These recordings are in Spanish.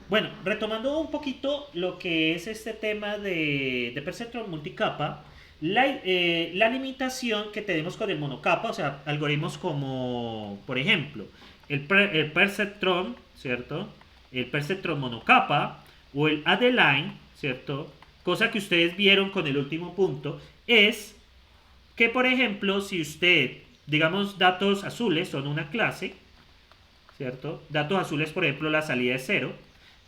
Bueno, retomando un poquito lo que es este tema de perceptron multicapa, la limitación que tenemos con el monocapa, o sea, algoritmos como, por ejemplo, el perceptron, ¿cierto? El perceptron monocapa o el Adeline, ¿cierto? Cosa que ustedes vieron con el último punto, es que, por ejemplo, si usted, digamos, datos azules son una clase, ¿cierto? Datos azules, por ejemplo, la salida es cero.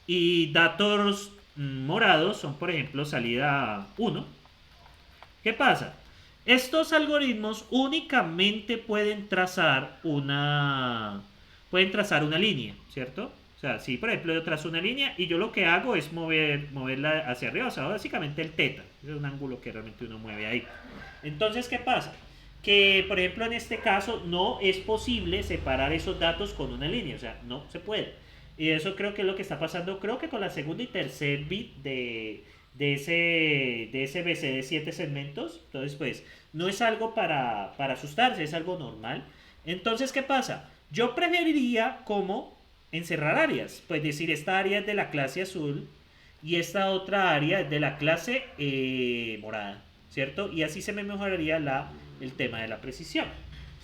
Y datos morados son, por ejemplo, salida uno. ¿Qué pasa? Estos algoritmos únicamente pueden trazar una línea, ¿cierto? O sea, si por ejemplo yo trazo una línea y yo lo que hago es moverla hacia arriba, o sea, básicamente el teta. Ese es un ángulo que realmente uno mueve ahí. Entonces, ¿qué pasa? Que, por ejemplo, en este caso no es posible separar esos datos con una línea, o sea, no se puede. Y eso creo que es lo que está pasando, creo que con la segunda y tercer bit de ese BC de 7 segmentos. Entonces, pues, no es algo para asustarse, es algo normal. Entonces, ¿qué pasa? Yo preferiría como encerrar áreas, pues decir, esta área es de la clase azul y esta otra área es de la clase morada, ¿cierto? Y así se me mejoraría el tema de la precisión.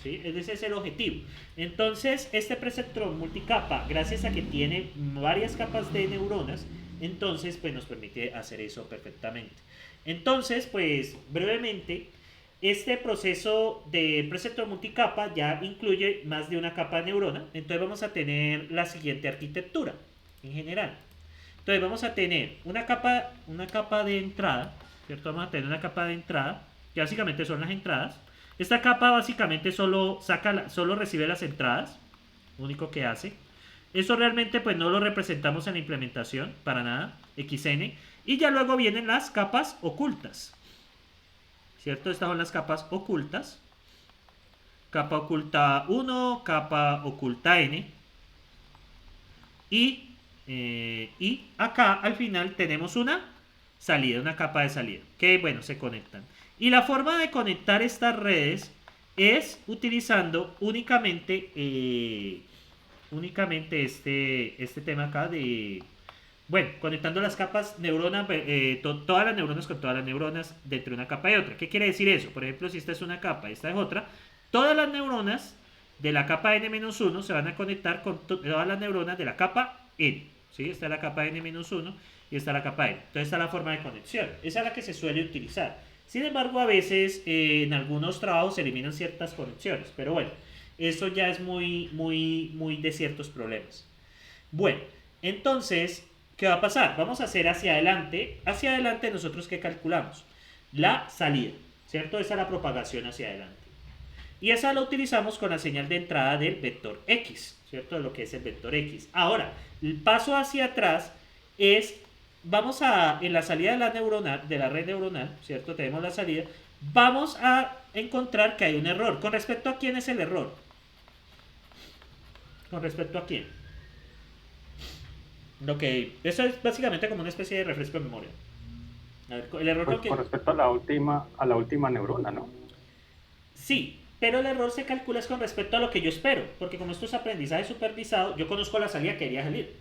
¿Sí? Ese es el objetivo. Entonces, este preceptrón multicapa, gracias a que tiene varias capas de neuronas, entonces pues nos permite hacer eso perfectamente. Entonces, pues brevemente, este proceso de preceptor multicapa ya incluye más de una capa de neurona. Entonces vamos a tener la siguiente arquitectura en general. Entonces vamos a tener una capa de entrada, ¿cierto? Vamos a tener una capa de entrada, que básicamente son las entradas. Esta capa básicamente solo recibe las entradas, lo único que hace. Eso realmente pues no lo representamos en la implementación, para nada, XN. Y ya luego vienen las capas ocultas, ¿cierto? Estas son las capas ocultas. Capa oculta 1, capa oculta N. Y acá al final tenemos una salida, una capa de salida, que bueno, se conectan. Y la forma de conectar estas redes es utilizando únicamente este tema acá de, bueno, conectando las capas todas las neuronas con todas las neuronas dentro de una capa y otra. ¿Qué quiere decir eso? Por ejemplo, si esta es una capa y esta es otra, todas las neuronas de la capa N-1 se van a conectar con todas las neuronas de la capa N. ¿Sí? Esta es la capa N-1 y esta es la capa N. Entonces esta es la forma de conexión. Esa es la que se suele utilizar. Sin embargo, a veces en algunos trabajos se eliminan ciertas conexiones. Pero bueno, eso ya es muy, muy, muy de ciertos problemas. Bueno, entonces, ¿qué va a pasar? Vamos a hacer hacia adelante. Hacia adelante nosotros ¿qué calculamos? La salida, ¿cierto? Esa es la propagación hacia adelante. Y esa la utilizamos con la señal de entrada del vector X, ¿cierto? De lo que es el vector X. Ahora, el paso hacia atrás es, en la salida de la red neuronal, ¿cierto? Tenemos la salida. Vamos a encontrar que hay un error. ¿Con respecto a quién es el error? ¿Con respecto a quién? Ok, eso es básicamente como una especie de refresco de memoria. A ver, el error Pues con con que... respecto a la última neurona, ¿no? Sí, pero el error se calcula es con respecto a lo que yo espero, porque como esto es aprendizaje supervisado, yo conozco la salida que quería salir.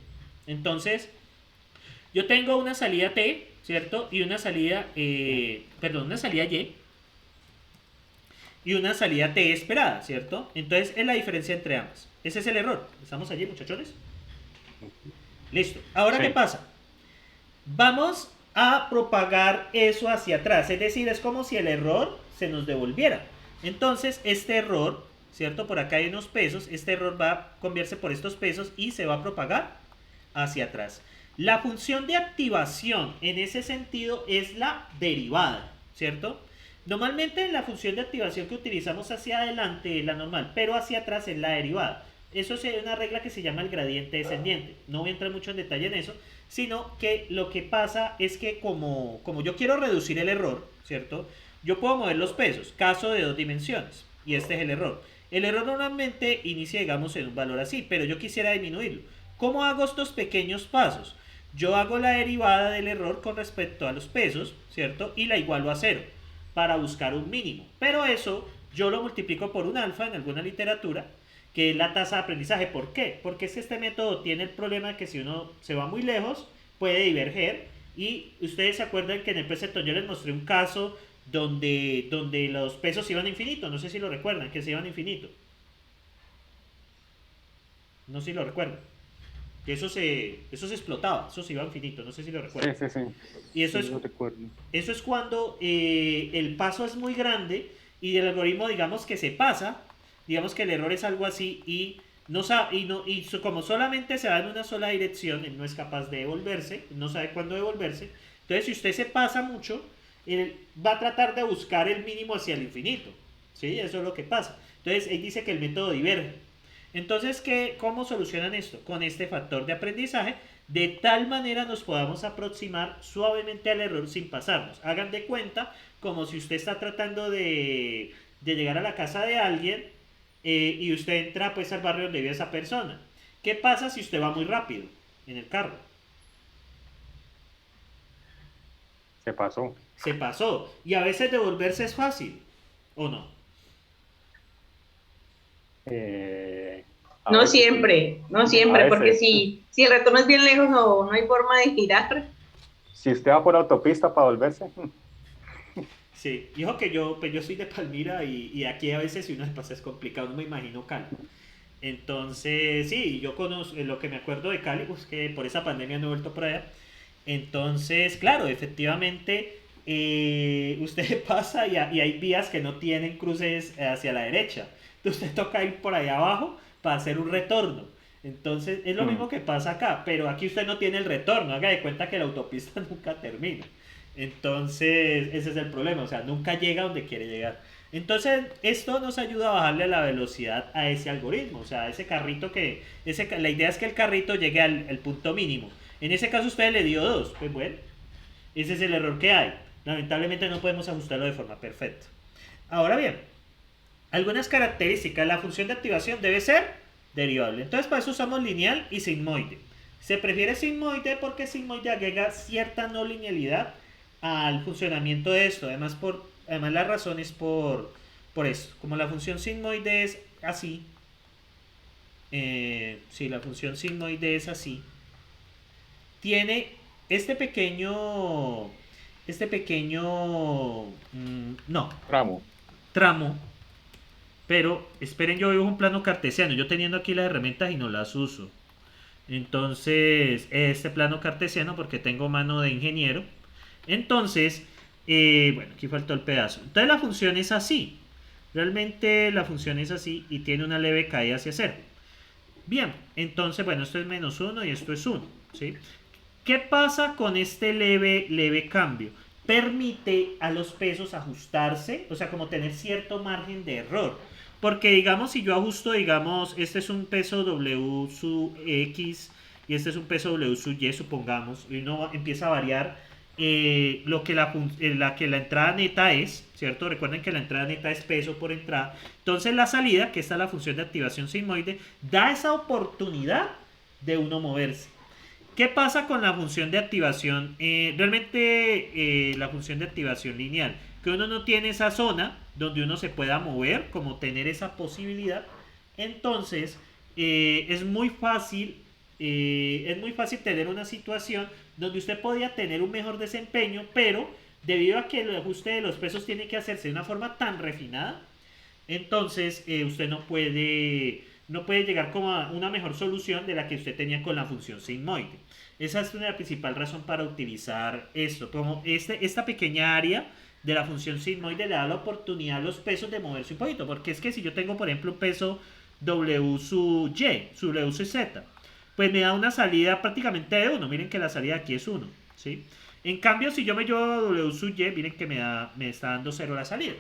Entonces, yo tengo una salida T, ¿cierto? Y una salida, Sí. una salida y una salida T esperada, ¿cierto? Entonces, es la diferencia entre ambas. Ese es el error. ¿Estamos allí, muchachones? Listo. Ahora, ¿qué Sí. pasa? Vamos a propagar eso hacia atrás. Es decir, es como si el error se nos devolviera. Entonces, este error, ¿cierto? Por acá hay unos pesos. Este error va a cambiarse por estos pesos y se va a propagar hacia atrás. La función de activación en ese sentido es la derivada, ¿cierto? Normalmente la función de activación que utilizamos hacia adelante es la normal, pero hacia atrás es la derivada. Eso es una regla que se llama el gradiente descendiente. No voy a entrar mucho en detalle en eso, sino que lo que pasa es que como yo quiero reducir el error, ¿cierto? Yo puedo mover los pesos, caso de 2 dimensiones, y este es el error. El error normalmente inicia, digamos, en un valor así, pero yo quisiera disminuirlo. ¿Cómo hago estos pequeños pasos? Yo hago la derivada del error con respecto a los pesos, ¿cierto? Y la igualo a cero para buscar un mínimo. Pero eso yo lo multiplico por un alfa en alguna literatura que es la tasa de aprendizaje. ¿Por qué? Porque es que este método tiene el problema de que si uno se va muy lejos, puede diverger. Y ustedes se acuerdan que en el precepto yo les mostré un caso donde los pesos iban a infinito. No sé si lo recuerdan, que se iban a infinito. No sé si lo recuerdan. Que eso se explotaba, eso se iba a infinito, no sé si lo Sí, recuerdan. sí, sí. Y Sí, lo recuerdo. eso es cuando el paso es muy grande y el algoritmo digamos que se pasa, digamos que el error es algo así y no sabe, como solamente se va en una sola dirección, él no es capaz de devolverse, no sabe cuándo devolverse. Entonces si usted se pasa mucho, él va a tratar de buscar el mínimo hacia el infinito. ¿Sí? Eso es lo que pasa. Entonces él dice que el método diverge. Entonces, ¿cómo solucionan esto? Con este factor de aprendizaje, de tal manera nos podamos aproximar suavemente al error sin pasarnos. Hagan de cuenta como si usted está tratando de llegar a la casa de alguien y usted entra pues al barrio donde vive esa persona. ¿Qué pasa si usted va muy rápido en el carro? Se pasó. Se pasó. Y a veces devolverse es fácil, ¿o no? Eh, a No veces sí. siempre, no A siempre, porque veces. si el retorno es bien lejos, no hay forma de girar. Si usted va por autopista para volverse, Sí, dijo que yo soy de Palmira y aquí a veces si uno se pasa es complicado, no me imagino Cali. Entonces, sí, yo conozco lo que me acuerdo de Cali, pues que por esa pandemia no he vuelto por allá. Entonces, claro, efectivamente, usted pasa y hay vías que no tienen cruces hacia la derecha. Entonces, usted toca ir por ahí abajo para hacer un retorno. Entonces, es lo mismo que pasa acá, pero aquí usted no tiene el retorno. Haga de cuenta que la autopista nunca termina. Entonces, ese es el problema, o sea, nunca llega donde quiere llegar. Entonces, esto nos ayuda a bajarle la velocidad a ese algoritmo, o sea, a ese carrito la idea es que el carrito llegue al punto mínimo. En ese caso usted le dio 2, pues bueno, ese es el error que hay. Lamentablemente no podemos ajustarlo de forma perfecta. Ahora bien, algunas características, la función de activación debe ser derivable. Entonces para eso usamos lineal y sigmoide. Se prefiere sigmoide porque sigmoide agrega cierta no linealidad al funcionamiento de esto. Además la razón es por esto. Como la función sigmoide es así, si la función sigmoide es así, tiene este pequeño, no, tramo. tramo, pero esperen, yo dibujo un plano cartesiano, yo teniendo aquí las herramientas y no las uso. Entonces, este plano cartesiano, porque tengo mano de ingeniero. Entonces, bueno, aquí faltó el pedazo. Entonces la función es así. Realmente la función es así y tiene una leve caída hacia cero. Bien, entonces, bueno, esto es menos 1 y esto es 1, ¿sí? ¿Qué pasa con este leve cambio? Permite a los pesos ajustarse, o sea, como tener cierto margen de error. Porque digamos, si yo ajusto, digamos, este es un peso W sub X y este es un peso W sub Y, supongamos, y uno empieza a variar lo que la entrada neta es, ¿cierto? Recuerden que la entrada neta es peso por entrada. Entonces la salida, que esta es la función de activación sigmoide, da esa oportunidad de uno moverse. ¿Qué pasa con la función de activación? Realmente la función de activación lineal, que uno no tiene esa zona donde uno se pueda mover, como tener esa posibilidad. Entonces es muy fácil tener una situación donde usted podría tener un mejor desempeño, pero debido a que el ajuste de los pesos tiene que hacerse de una forma tan refinada, entonces usted no puede llegar como a una mejor solución de la que usted tenía con la función sigmoide. Esa es la principal razón para utilizar esto. Como esta pequeña área de la función sigmoide le da la oportunidad a los pesos de moverse un poquito. Porque es que si yo tengo, por ejemplo, un peso W sub Y, sub W sub Z, pues me da una salida prácticamente de 1. Miren que la salida aquí es 1, ¿sí? En cambio, si yo me llevo a W sub Y, miren que me está dando 0 la salida.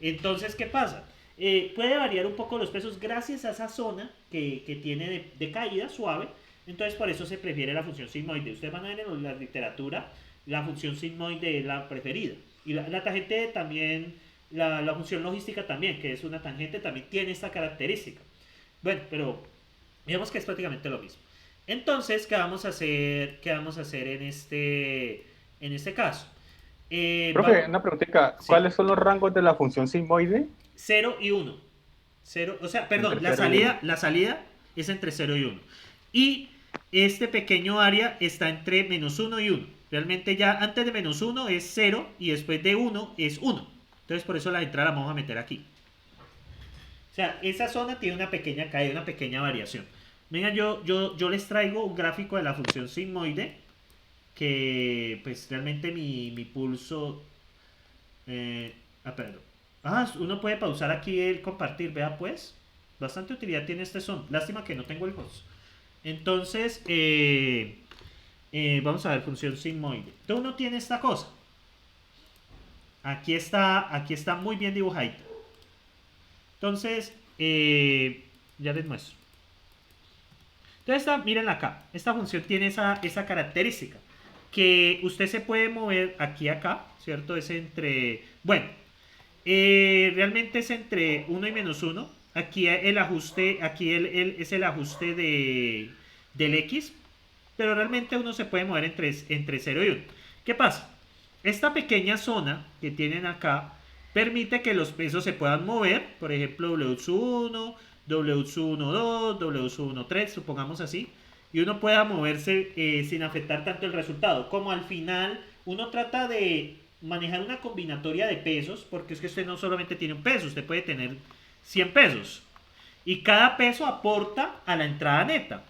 Entonces, ¿qué pasa? Puede variar un poco los pesos gracias a esa zona que tiene de caída suave. Entonces por eso se prefiere la función sigmoide. Ustedes van a ver en la literatura la función sigmoide es la preferida. Y la tangente también, la función logística también, que es una tangente, también tiene esta característica. Bueno, pero digamos que es prácticamente lo mismo. Entonces, ¿qué vamos a hacer en este caso? Profe, una preguntita. Sí, ¿Cuáles son los rangos de la función sigmoide? 0 y 1. 0, o sea, perdón, Entre 0 y 1. la salida es entre 0 y 1. Y este pequeño área está entre -1 y 1. Realmente ya antes de -1 es 0 y después de 1 es 1. Entonces por eso la entrada la vamos a meter aquí. O sea, esa zona tiene una pequeña caída, una pequeña variación. Venga, yo les traigo un gráfico de la función sigmoide, que pues realmente mi pulso... perdón. Uno puede pausar aquí el compartir, vea pues. Bastante utilidad tiene este son. Lástima que no tengo el host. Entonces, vamos a ver función sigmoide. Entonces uno tiene esta cosa. Aquí está muy bien dibujadita. Entonces, ya les muestro. Entonces, miren acá. Esta función tiene esa característica. Que usted se puede mover aquí acá, ¿cierto? Es entre... Bueno, realmente es entre 1 y -1. Aquí el ajuste, es el ajuste del X. Pero realmente uno se puede mover entre 0 y 1. ¿Qué pasa? Esta pequeña zona que tienen acá permite que los pesos se puedan mover. Por ejemplo, W1, W12, W13, supongamos así. Y uno pueda moverse sin afectar tanto el resultado. Como al final uno trata de manejar una combinatoria de pesos, porque es que usted no solamente tiene un peso, usted puede tener 100 pesos. Y cada peso aporta a la entrada neta.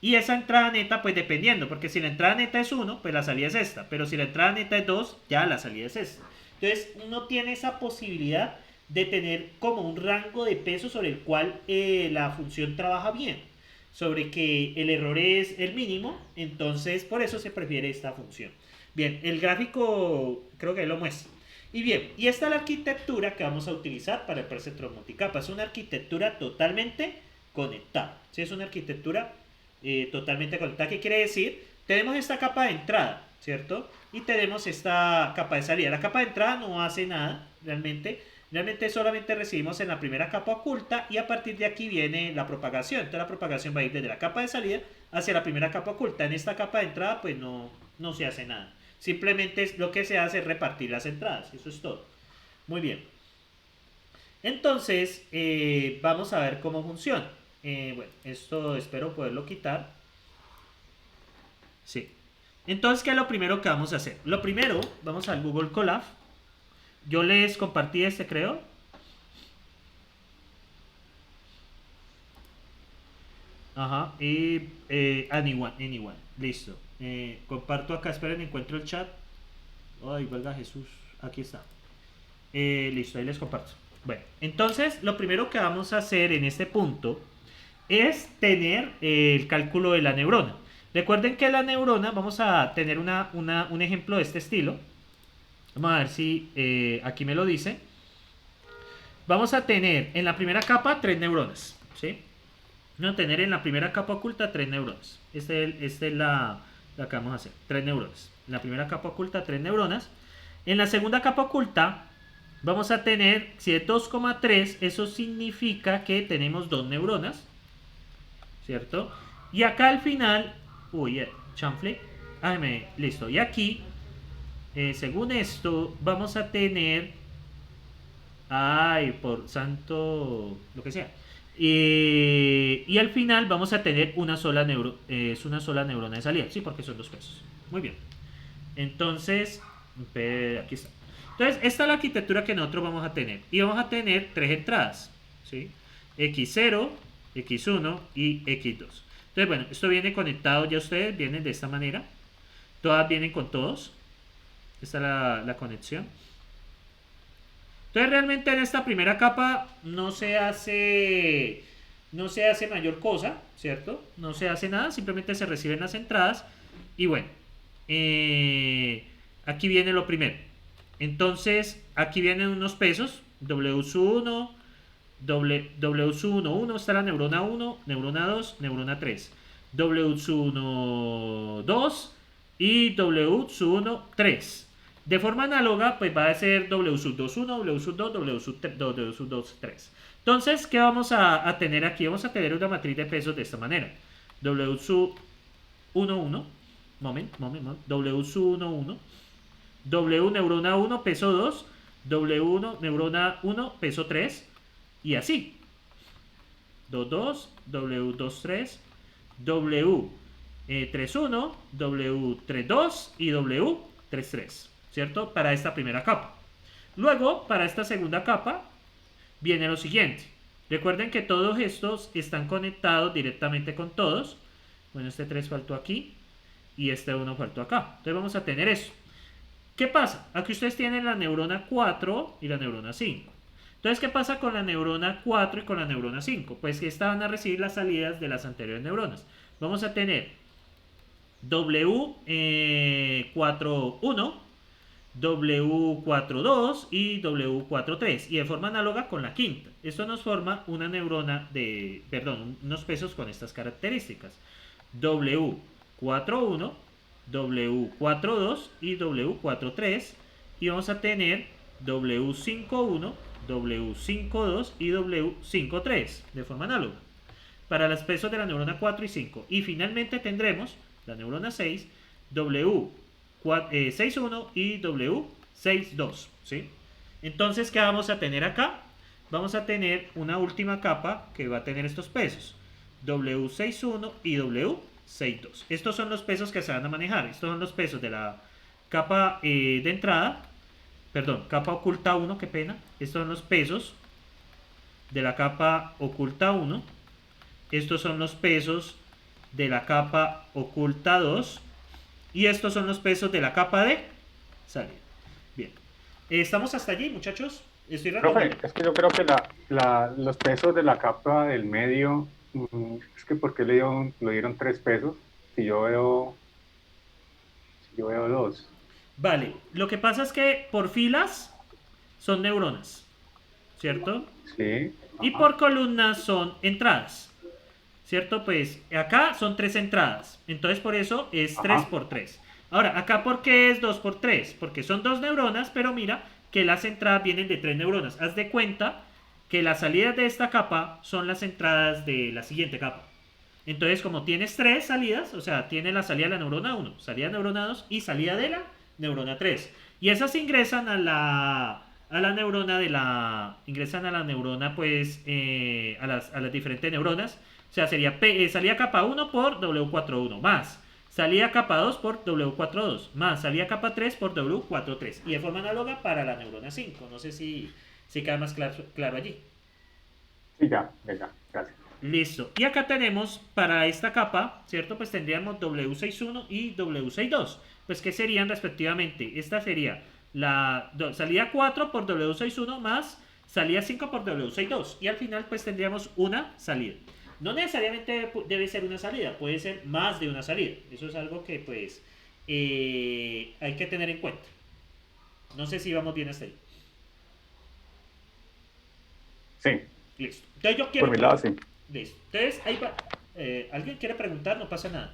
Y esa entrada neta, pues dependiendo, porque si la entrada neta es 1, pues la salida es esta. Pero si la entrada neta es 2, ya la salida es esta. Entonces uno tiene esa posibilidad de tener como un rango de pesos sobre el cual la función trabaja bien. Sobre que el error es el mínimo, entonces por eso se prefiere esta función. Bien, el gráfico creo que lo muestra. Y bien, y esta es la arquitectura que vamos a utilizar para el perceptrón multicapa. Es una arquitectura totalmente conectada. ¿Sí? Es una arquitectura totalmente conectada. ¿Qué quiere decir? Tenemos esta capa de entrada, ¿cierto? Y tenemos esta capa de salida. La capa de entrada no hace nada, realmente. Realmente solamente recibimos en la primera capa oculta y a partir de aquí viene la propagación. Entonces la propagación va a ir desde la capa de salida hacia la primera capa oculta. En esta capa de entrada pues no se hace nada. Simplemente lo que se hace es repartir las entradas. Eso es todo. Muy bien. Entonces vamos a ver cómo funciona. Bueno, esto espero poderlo quitar. Sí. Entonces, ¿qué es lo primero que vamos a hacer? Lo primero, vamos al Google Colab. Yo les compartí este, creo. Ajá. Y anyone. Listo. Comparto acá. Esperen, encuentro el chat. Ay, valga Jesús. Aquí está. Listo, ahí les comparto. Bueno, entonces lo primero que vamos a hacer en este punto es tener el cálculo de la neurona. Recuerden que la neurona, vamos a tener un ejemplo de este estilo. Vamos a ver si aquí me lo dice. Vamos a tener en la primera capa 3 neuronas, ¿sí? Vamos a tener en la primera capa oculta 3 neuronas. Esta es la que vamos a hacer, 3 neuronas. En la primera capa oculta 3 neuronas. En la segunda capa oculta vamos a tener, si es 2,3, eso significa que tenemos 2 neuronas, ¿cierto? Y acá al final, chanfle, listo. Y aquí, según esto, vamos a tener, por santo, lo que sea. Y al final vamos a tener una sola neurona de salida, sí, porque son 2 pesos. Muy bien. Entonces, aquí está. Entonces, esta es la arquitectura que nosotros vamos a tener. Y vamos a tener 3 entradas, ¿sí? X0, X1 y X2. Entonces, bueno, esto viene conectado ya ustedes, vienen de esta manera. Todas vienen con todos. Esta es la conexión. Entonces, realmente en esta primera capa no se hace mayor cosa, ¿cierto? No se hace nada, simplemente se reciben las entradas. Y bueno, aquí viene lo primero. Entonces, aquí vienen unos pesos, W1, W1, está la neurona 1, neurona 2, neurona 3, W1, 2 y W1, 3. De forma análoga, pues va a ser W2, 1, W2, 2, W2, 3. Entonces, ¿qué vamos a tener aquí? Vamos a tener una matriz de pesos de esta manera. W1, 1, W1, 1, W neurona 1, peso 2, W1 neurona 1, peso 3, y así. W2, W23, W31, W32 y W33, ¿cierto? Para esta primera capa. Luego, para esta segunda capa, viene lo siguiente. Recuerden que todos estos están conectados directamente con todos. Bueno, este 3 faltó aquí y este 1 faltó acá. Entonces vamos a tener eso. ¿Qué pasa? Aquí ustedes tienen la neurona 4 y la neurona 5. Entonces, ¿qué pasa con la neurona 4 y con la neurona 5? Pues que estas van a recibir las salidas de las anteriores neuronas. Vamos a tener W41, W42 y W43, y de forma análoga con la quinta. Esto nos forma una neurona de, perdón, unos pesos con estas características. W41, W42 y W43, y vamos a tener W51, W52 y W53 de forma análoga para los pesos de la neurona 4 y 5. Y finalmente tendremos la neurona 6, W61 y W62, ¿sí? Entonces, ¿qué vamos a tener acá? Vamos a tener una última capa que va a tener estos pesos, W61 y W62. Estos son los pesos que se van a manejar. Estos son los pesos de la capa de entrada, perdón, capa oculta 1, qué pena. Estos son los pesos de la capa oculta 1. Estos son los pesos de la capa oculta 2. Y estos son los pesos de la capa de salida. Bien. ¿Estamos hasta allí, muchachos? Estoy Profe, es que yo creo que los pesos de la capa del medio, es que ¿por qué le dieron 3 pesos? Si yo veo 2. Vale, lo que pasa es que por filas son neuronas, ¿cierto? Sí. Y por columnas son entradas, ¿cierto? Pues acá son 3 entradas, entonces por eso es 3 por 3. Ahora, acá ¿por qué es 2 por 3? Porque son 2 neuronas, pero mira que las entradas vienen de 3 neuronas. Haz de cuenta que las salidas de esta capa son las entradas de la siguiente capa. Entonces, como tienes 3 salidas, o sea, tiene la salida de la neurona 1, salida de la neurona 2 y salida de la neurona 3. Y esas ingresan a la neurona de la... ingresan a la neurona, pues, a las diferentes neuronas. O sea, sería salida capa 1 por W41 más salida capa 2 por W42 más salida capa 3 por W43. Y de forma análoga para la neurona 5. No sé si queda más claro allí. Sí, ya, gracias. Listo. Y acá tenemos para esta capa, ¿cierto? Pues tendríamos W61 y W62. Pues ¿qué serían respectivamente? Esta sería la salida 4 por W61 más salida 5 por W62. Y al final pues tendríamos una salida. No necesariamente debe ser una salida, puede ser más de una salida. Eso es algo que pues hay que tener en cuenta. No sé si vamos bien hasta ahí. Sí. Listo. Entonces yo quiero... Por mi lado, sí. Listo. Entonces, ahí va. ¿Alguien quiere preguntar? No pasa nada.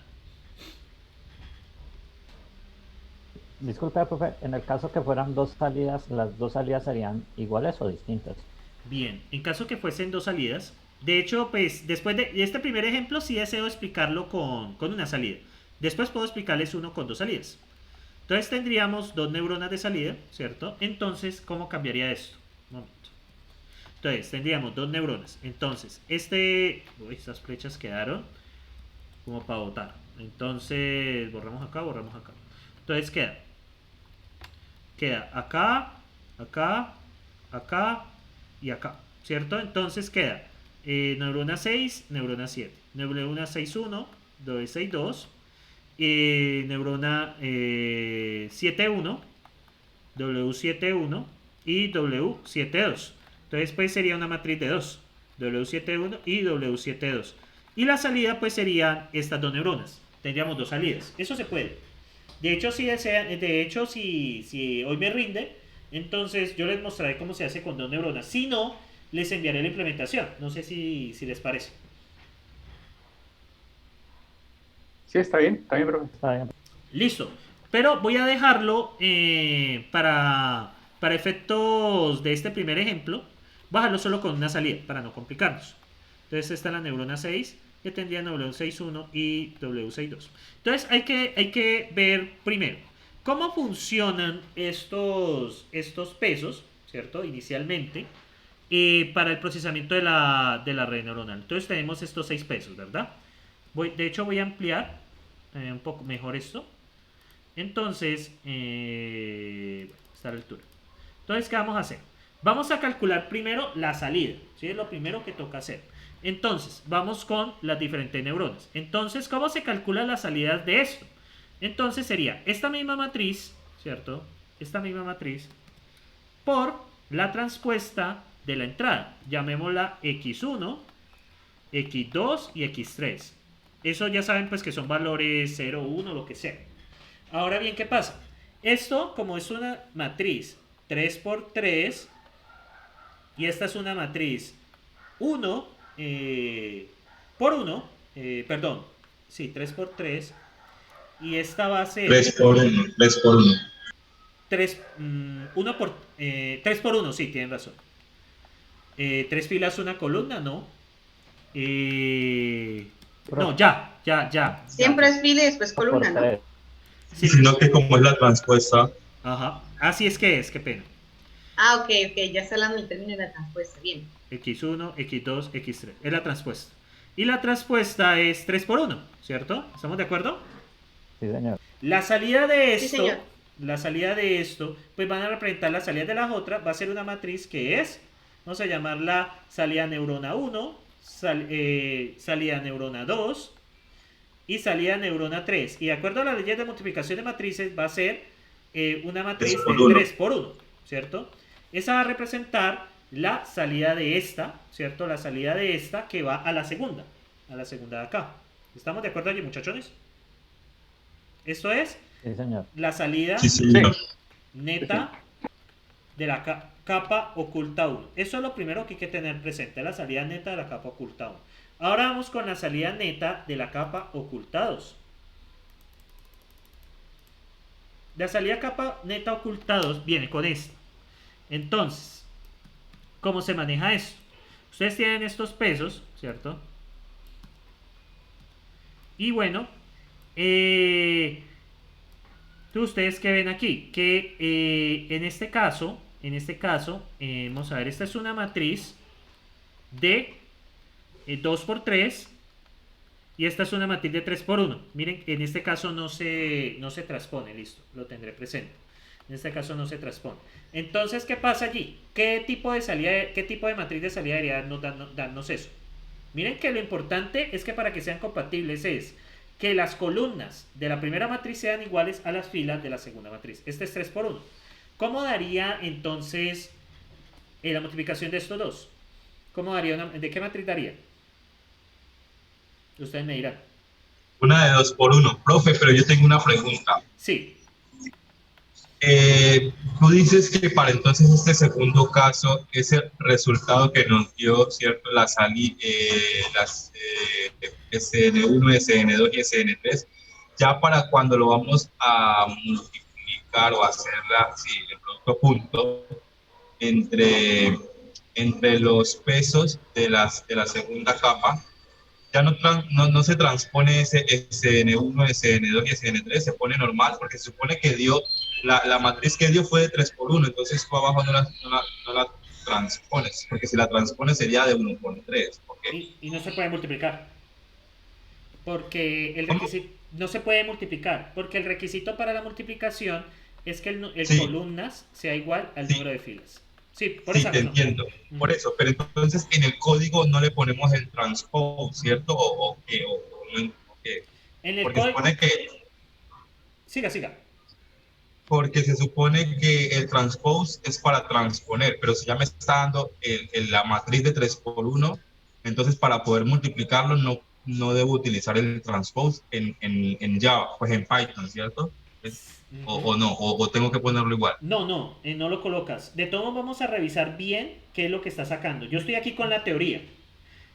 Disculpe, profe, en el caso que fueran 2 salidas, ¿las 2 salidas serían iguales o distintas? Bien, en caso que fuesen 2 salidas, de hecho, pues después de este primer ejemplo sí deseo explicarlo con una salida. Después puedo explicarles uno con 2 salidas. Entonces tendríamos 2 neuronas de salida, ¿cierto? Entonces, ¿cómo cambiaría esto? Un momento. Entonces, tendríamos 2 neuronas. Entonces, estas flechas quedaron como para botar. Entonces, borramos acá. Entonces queda acá, acá, acá y acá, ¿cierto? Entonces queda neurona 6, neurona 7, neurona 61, W62, neurona 71, W71 y W72. Entonces pues sería una matriz de 2, W71 y W72. Y la salida pues serían estas 2 neuronas. Tendríamos 2 salidas. Eso se puede. De hecho, si hoy me rinde, entonces yo les mostraré cómo se hace con 2 neuronas. Si no, les enviaré la implementación. No sé si les parece. Sí, está bien, profe. Está bien. Listo. Pero voy a dejarlo para efectos de este primer ejemplo. Bajarlo solo con una salida para no complicarnos. Entonces esta es la neurona 6, que tendría W61 y W62. Entonces hay que ver primero cómo funcionan estos pesos, ¿cierto? Inicialmente, para el procesamiento de la red neuronal. Entonces tenemos estos 6 pesos, ¿verdad? De hecho voy a ampliar un poco mejor esto. Entonces, esta altura. Entonces, ¿qué vamos a hacer? Vamos a calcular primero la salida, ¿sí? Es lo primero que toca hacer. Entonces, vamos con las diferentes neuronas. Entonces, ¿cómo se calcula la salida de esto? Entonces sería esta misma matriz, ¿cierto? Esta misma matriz por la transpuesta de la entrada. Llamémosla x1, x2 y x3. Eso ya saben pues que son valores 0, 1, lo que sea. Ahora bien, ¿qué pasa? Esto, como es una matriz 3 por 3 y esta es una matriz 1 por 1, perdón, sí, 3 por 3 y esta va a ser 3 por 1, 3 por 1. 3, 3 por 1, sí, tienen razón. 3 filas, una columna, ¿no? No, ya. Siempre es fila y después columna, ¿no? Sí. Sino que como es la transpuesta. Ajá. Así es que es, qué pena. Ah, ok, ya está hablando del término de la transpuesta, bien. X1, X2, X3. Es la transpuesta. Y la transpuesta es 3 por 1, ¿cierto? ¿Estamos de acuerdo? Sí, señor. La salida de esto, Sí, señor. pues van a representar las salidas de las otras. Va a ser una matriz que es, vamos a llamarla salida neurona 1, salida neurona 2 y salida neurona 3. Y de acuerdo a las leyes de multiplicación de matrices, va a ser una matriz de 3 por 1, ¿cierto? Esa va a representar la salida de esta, ¿cierto? La salida de esta que va a la segunda de acá. ¿Estamos de acuerdo allí, muchachones? Esto es Sí, señor. la salida Sí, señor. neta de la capa oculta 1. Eso es lo primero que hay que tener presente, la salida neta de la capa oculta 1. Ahora vamos con la salida neta de la capa oculta 2. La salida capa neta oculta 2 viene con esta. Entonces, ¿cómo se maneja esto? Ustedes tienen estos pesos, ¿cierto? Y bueno, ustedes que ven aquí, que en este caso, vamos a ver, esta es una matriz de 2 por 3 y esta es una matriz de 3 por 1. Miren, en este caso no se transpone, listo, lo tendré presente. En este caso no se transpone. Entonces, ¿qué pasa allí? ¿Qué tipo de matriz de salida debería darnos eso? Miren que lo importante es que para que sean compatibles es que las columnas de la primera matriz sean iguales a las filas de la segunda matriz. Este es 3 por 1. ¿Cómo daría entonces la multiplicación de estos dos? ¿Cómo daría ¿De qué matriz daría? Ustedes me dirán. Una de 2 por 1. Profe, pero yo tengo una pregunta. Sí. Tú dices que para entonces este segundo caso, ese resultado que nos dio, ¿cierto? Las SN1, SN2 y SN3, ya para cuando lo vamos a multiplicar o hacerla, sí, el producto a punto, entre los pesos de la segunda capa, ya no se transpone ese SN1, SN2 y SN3, se pone normal, porque se supone que dio, la matriz que dio fue de 3 por 1, entonces tú abajo no la transpones, porque si la transpones sería de 1 por 3. Y no se puede multiplicar. Porque el requisito no se puede multiplicar, porque el requisito para la multiplicación es que el Sí. columnas sea igual al Sí. número de filas. Sí, por Sí, esa te razón. entiendo, por eso, pero entonces en el código no le ponemos el transpose, ¿cierto? ¿O qué? En el Porque código. supone que Siga. Porque se supone que el transpose es para transponer, pero si ya me está dando la matriz de 3 por 1, entonces para poder multiplicarlo no debo utilizar el transpose en Java, pues en Python, ¿cierto? O no, o tengo que ponerlo igual. No lo colocas. De todo vamos a revisar bien qué es lo que está sacando. Yo estoy aquí con la teoría,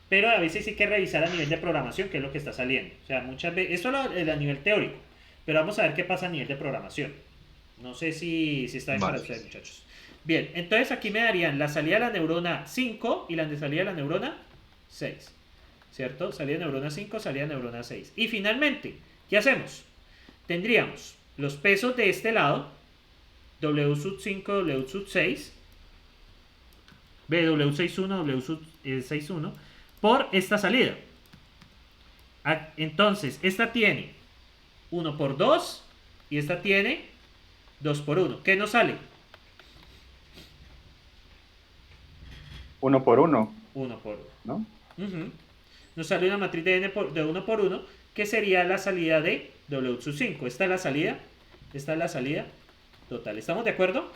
pero a veces hay que revisar a nivel de programación qué es lo que está saliendo. O sea, muchas veces, esto es a nivel teórico, pero vamos a ver qué pasa a nivel de programación. No sé si está bien para ustedes, muchachos. Bien, entonces aquí me darían la salida de la neurona 5 y la salida de la neurona 6. ¿Cierto? Salida de neurona 5, salida de neurona 6. Y finalmente, ¿qué hacemos? Tendríamos los pesos de este lado, W sub 5, W sub 6. W61, W61 por esta salida. Entonces, esta tiene 1 por 2 y esta tiene 2 por 1. ¿Qué nos sale? 1 por 1, 1 por 1. ¿no? Nos sale una matriz de 1 por 1, que sería la salida de W sub 5. Esta es la salida. Esta es la salida total. ¿Estamos de acuerdo?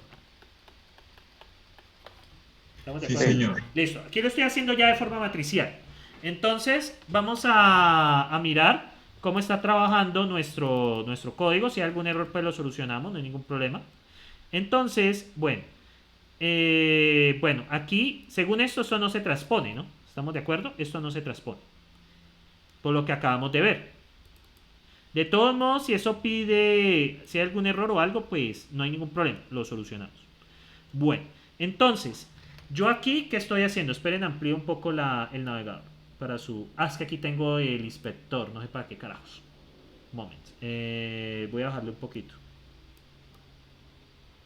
¿Estamos de Sí, acuerdo? señor. Listo. Aquí lo estoy haciendo ya de forma matricial. Entonces, vamos a mirar cómo está trabajando nuestro código. Si hay algún error, pues lo solucionamos, no hay ningún problema. Entonces, bueno. Bueno, aquí, según esto no se transpone, ¿no? ¿Estamos de acuerdo? Esto no se transpone. Por lo que acabamos de ver. De todos modos, si eso pide, si hay algún error o algo, pues no hay ningún problema, lo solucionamos. Bueno, entonces, yo aquí, ¿qué estoy haciendo? Esperen, amplío un poco el navegador. Para su... Ah, es que aquí tengo el inspector, no sé para qué carajos. Un momento. Voy a bajarle un poquito.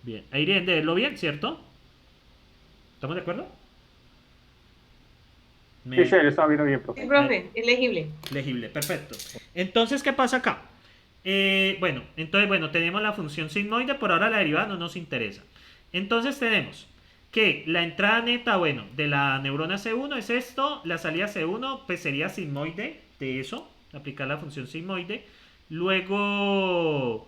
Bien, ahí deben de verlo bien, ¿cierto? ¿Estamos de acuerdo? Sí, sí, está viendo bien, Sí, profe. profe, es legible. Legible, perfecto. Entonces, ¿qué pasa acá? Bueno, tenemos la función sigmoide, por ahora la derivada no nos interesa. Entonces tenemos que la entrada neta, bueno, de la neurona C1 es esto, la salida C1 pues sería sigmoide de eso, aplicar la función sigmoide. Luego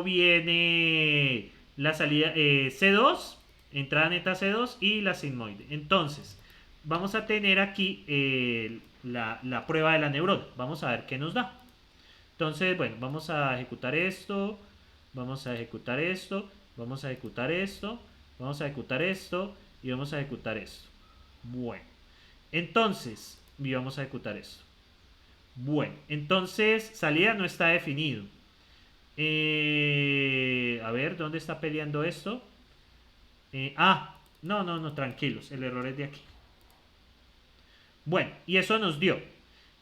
viene la salida C2, entrada neta C2 y la sigmoide. Entonces, vamos a tener aquí la prueba de la neurona. Vamos a ver qué nos da. Entonces, bueno, vamos a ejecutar esto. Vamos a ejecutar esto. Vamos a ejecutar esto. Vamos a ejecutar esto. Y vamos a ejecutar esto. Bueno. Entonces, y vamos a ejecutar esto. Bueno, entonces, salida no está definido. A ver, ¿dónde está peleando esto? No, tranquilos. El error es de aquí. Bueno, y eso nos dio.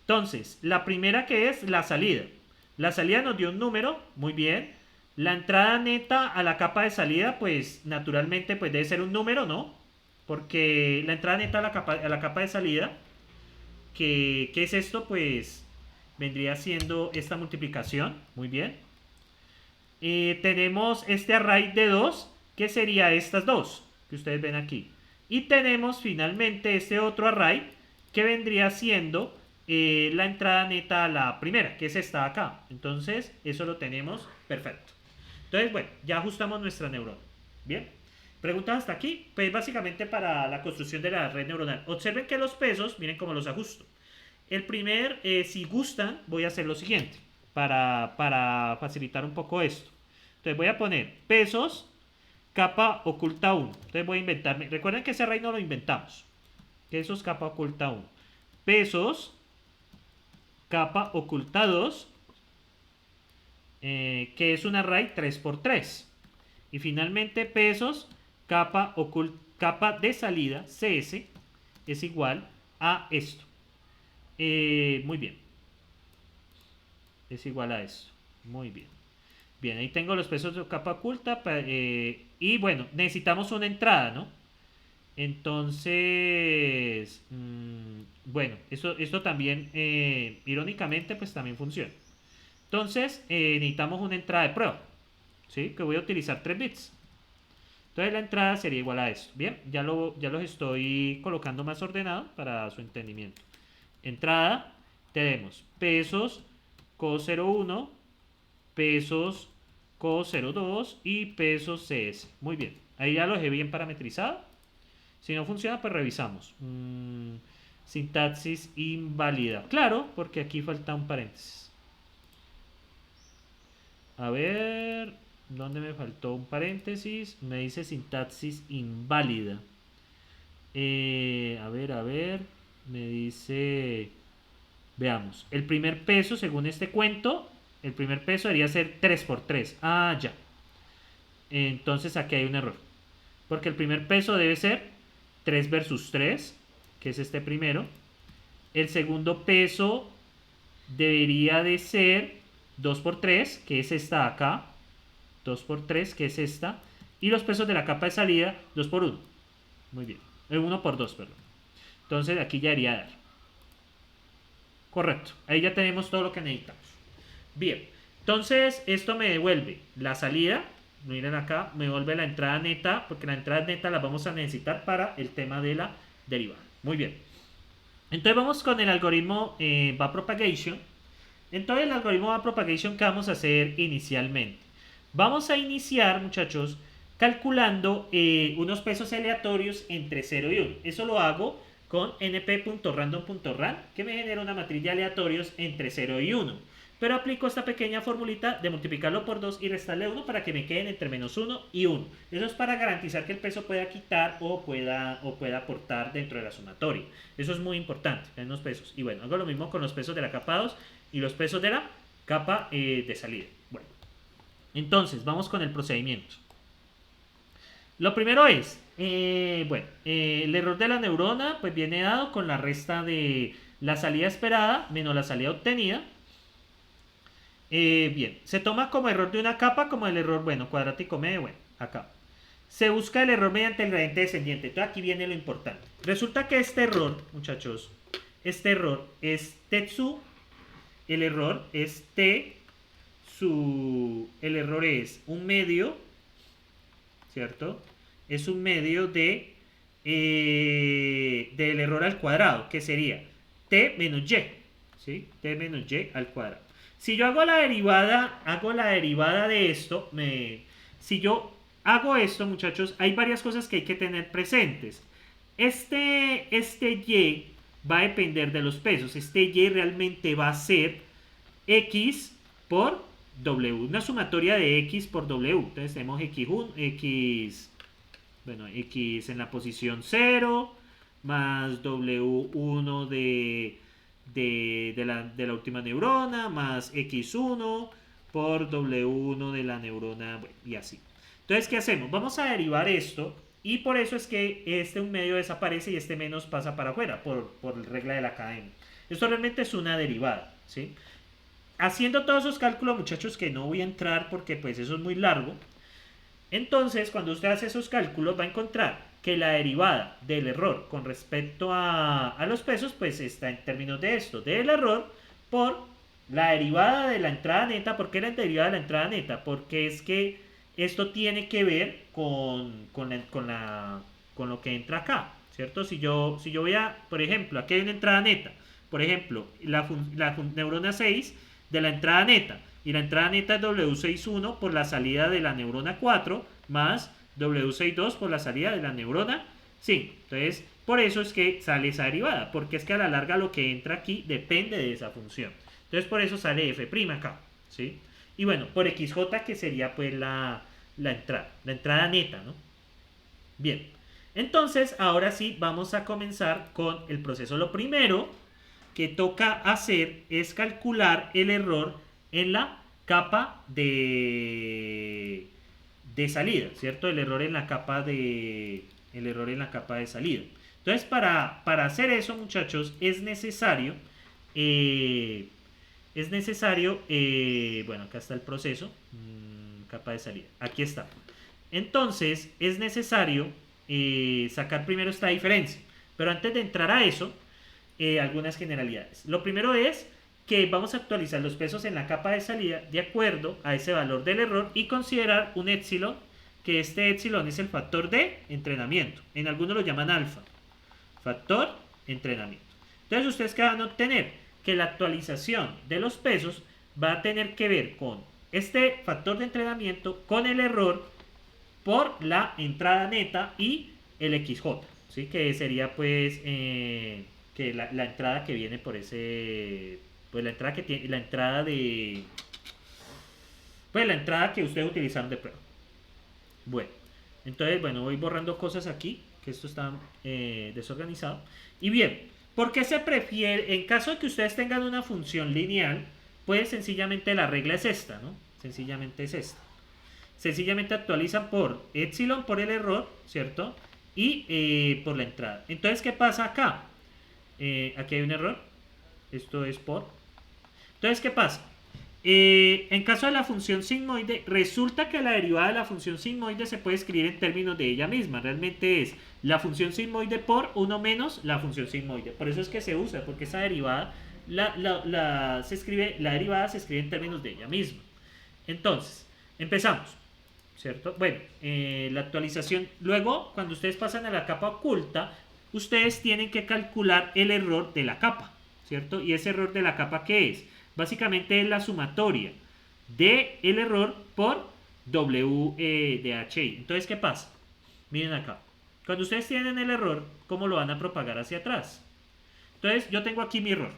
Entonces, la primera que es la salida. La salida nos dio un número, muy bien. La entrada neta a la capa de salida, pues naturalmente pues debe ser un número, ¿no? Porque la entrada neta a la capa de salida, ¿qué es esto? Pues vendría siendo esta multiplicación, muy bien. Tenemos este array de 2, que sería estas dos, que ustedes ven aquí. Y tenemos finalmente este otro array, que vendría siendo la entrada neta a la primera, que es esta acá. Entonces, eso lo tenemos perfecto. Entonces, bueno, ya ajustamos nuestra neurona. Bien. Preguntas hasta aquí. Pues básicamente para la construcción de la red neuronal. Observen que los pesos, miren cómo los ajusto. El primer, si gustan, voy a hacer lo siguiente. Para facilitar un poco esto. Entonces voy a poner pesos, capa oculta 1. Entonces voy a inventarme. Recuerden que ese array no lo inventamos. Que eso es capa oculta 1. Pesos, capa oculta 2, que es un array 3×3. Y finalmente pesos, capa de salida, CS, es igual a esto. Muy bien. Es igual a esto. Muy bien. Bien, ahí tengo los pesos de capa oculta. Y bueno, necesitamos una entrada, ¿no? Entonces, bueno, esto también, irónicamente, pues también funciona. Entonces, necesitamos una entrada de prueba, ¿sí? Que voy a utilizar 3 bits. Entonces, la entrada sería igual a esto. Bien, ya los estoy colocando más ordenado para su entendimiento. Entrada, tenemos pesos CO01, pesos CO02 y pesos CS. Muy bien, ahí ya lo dejé bien parametrizado. Si no funciona, pues revisamos. Sintaxis inválida. Claro, porque aquí falta un paréntesis. A ver, ¿dónde me faltó un paréntesis? Me dice sintaxis inválida. A ver. Me dice... Veamos. El primer peso, según este cuento, el primer peso debería ser 3×3. Ah, ya. Entonces aquí hay un error. Porque el primer peso debe ser 3 versus 3, que es este primero. El segundo peso debería de ser 2×3, que es esta acá. 2×3, que es esta. Y los pesos de la capa de salida, 2×1. Muy bien. 1 por 2, perdón. Entonces aquí ya debería dar. Correcto. Ahí ya tenemos todo lo que necesitamos. Bien. Entonces esto me devuelve la salida. Miren acá, me devuelve la entrada neta, porque la entrada neta la vamos a necesitar para el tema de la derivada. Muy bien. Entonces vamos con el algoritmo backpropagation. Entonces el algoritmo backpropagation, ¿qué vamos a hacer inicialmente? Vamos a iniciar, muchachos, calculando unos pesos aleatorios entre 0 y 1. Eso lo hago con np.random.ran, que me genera una matriz de aleatorios entre 0 y 1. Pero aplico esta pequeña formulita de multiplicarlo por 2 y restarle 1 para que me queden entre -1 y 1. Eso es para garantizar que el peso pueda quitar o pueda aportar dentro de la sumatoria. Eso es muy importante, en los pesos. Y bueno, hago lo mismo con los pesos de la capa 2 y los pesos de la capa de salida. Bueno, entonces vamos con el procedimiento. Lo primero es, el error de la neurona pues viene dado con la resta de la salida esperada menos la salida obtenida. Bien, se toma como error de una capa como el error, cuadrático medio, acá. Se busca el error mediante el gradiente descendiente. Entonces aquí viene lo importante. Resulta que este error, muchachos, este error es Tetsu. El error es T. El error es un medio, ¿cierto? Es un medio del error al cuadrado, que sería T menos Y, ¿sí? T menos Y al cuadrado. Si yo hago la derivada de esto, si yo hago esto, muchachos, hay varias cosas que hay que tener presentes. Este Y va a depender de los pesos. Este Y realmente va a ser X por W, una sumatoria de X por W. Entonces tenemos X en la posición 0, más W1 de la última neurona, más X1 por W1 de la neurona, y así. Entonces, ¿qué hacemos? Vamos a derivar esto, y por eso es que un medio desaparece y este menos pasa para afuera, por regla de la cadena. Esto realmente es una derivada, ¿sí? Haciendo todos esos cálculos, muchachos, que no voy a entrar porque pues eso es muy largo. Entonces, cuando usted hace esos cálculos, va a encontrar que la derivada del error con respecto a los pesos, pues está en términos de esto, del error por la derivada de la entrada neta. ¿Por qué la derivada de la entrada neta? Porque es que esto tiene que ver con lo que entra acá, ¿cierto? Si yo voy a, por ejemplo, aquí hay una entrada neta, por ejemplo, la neurona 6 de la entrada neta, y la entrada neta es W61 por la salida de la neurona 4 más W62 por la salida de la neurona 5. Entonces, por eso es que sale esa derivada, porque es que a la larga lo que entra aquí depende de esa función. Entonces, por eso sale F' acá, ¿sí? Y bueno, por XJ, que sería pues la entrada neta, ¿no? Bien, entonces, ahora sí vamos a comenzar con el proceso. Lo primero que toca hacer es calcular el error en la capa de salida, ¿cierto? El error en la capa de salida. Entonces, para hacer eso, muchachos, es necesario, acá está el proceso, capa de salida, aquí está. Entonces, es necesario sacar primero esta diferencia. Pero antes de entrar a eso, algunas generalidades. Lo primero es que vamos a actualizar los pesos en la capa de salida de acuerdo a ese valor del error y considerar un épsilon, que este épsilon es el factor de entrenamiento. En algunos lo llaman alfa. Factor entrenamiento. Entonces, ¿ustedes qué van a obtener? Que la actualización de los pesos va a tener que ver con este factor de entrenamiento, con el error por la entrada neta y el XJ, ¿sí? Que sería pues que la entrada que viene por ese, pues la entrada que tiene, la entrada que ustedes utilizaron de prueba. Bueno, entonces, voy borrando cosas aquí, que esto está desorganizado. Y bien, ¿por qué se prefiere? En caso de que ustedes tengan una función lineal, pues sencillamente la regla es esta, ¿no? Sencillamente es esta. Sencillamente actualizan por epsilon por el error, ¿cierto? Y por la entrada. Entonces, ¿qué pasa acá? Aquí hay un error. Esto es por. Entonces, ¿qué pasa? En caso de la función sigmoide, resulta que la derivada de la función sigmoide se puede escribir en términos de ella misma. Realmente es la función sigmoide por 1 menos la función sigmoide. Por eso es que se usa, porque esa derivada, la derivada se escribe en términos de ella misma. Entonces, empezamos, ¿cierto? Bueno, la actualización. Luego, cuando ustedes pasan a la capa oculta, ustedes tienen que calcular el error de la capa, ¿cierto? ¿Y ese error de la capa qué es? Básicamente es la sumatoria de el error por W de HI. Entonces, ¿qué pasa? Miren acá. Cuando ustedes tienen el error, ¿cómo lo van a propagar hacia atrás? Entonces, yo tengo aquí mi error.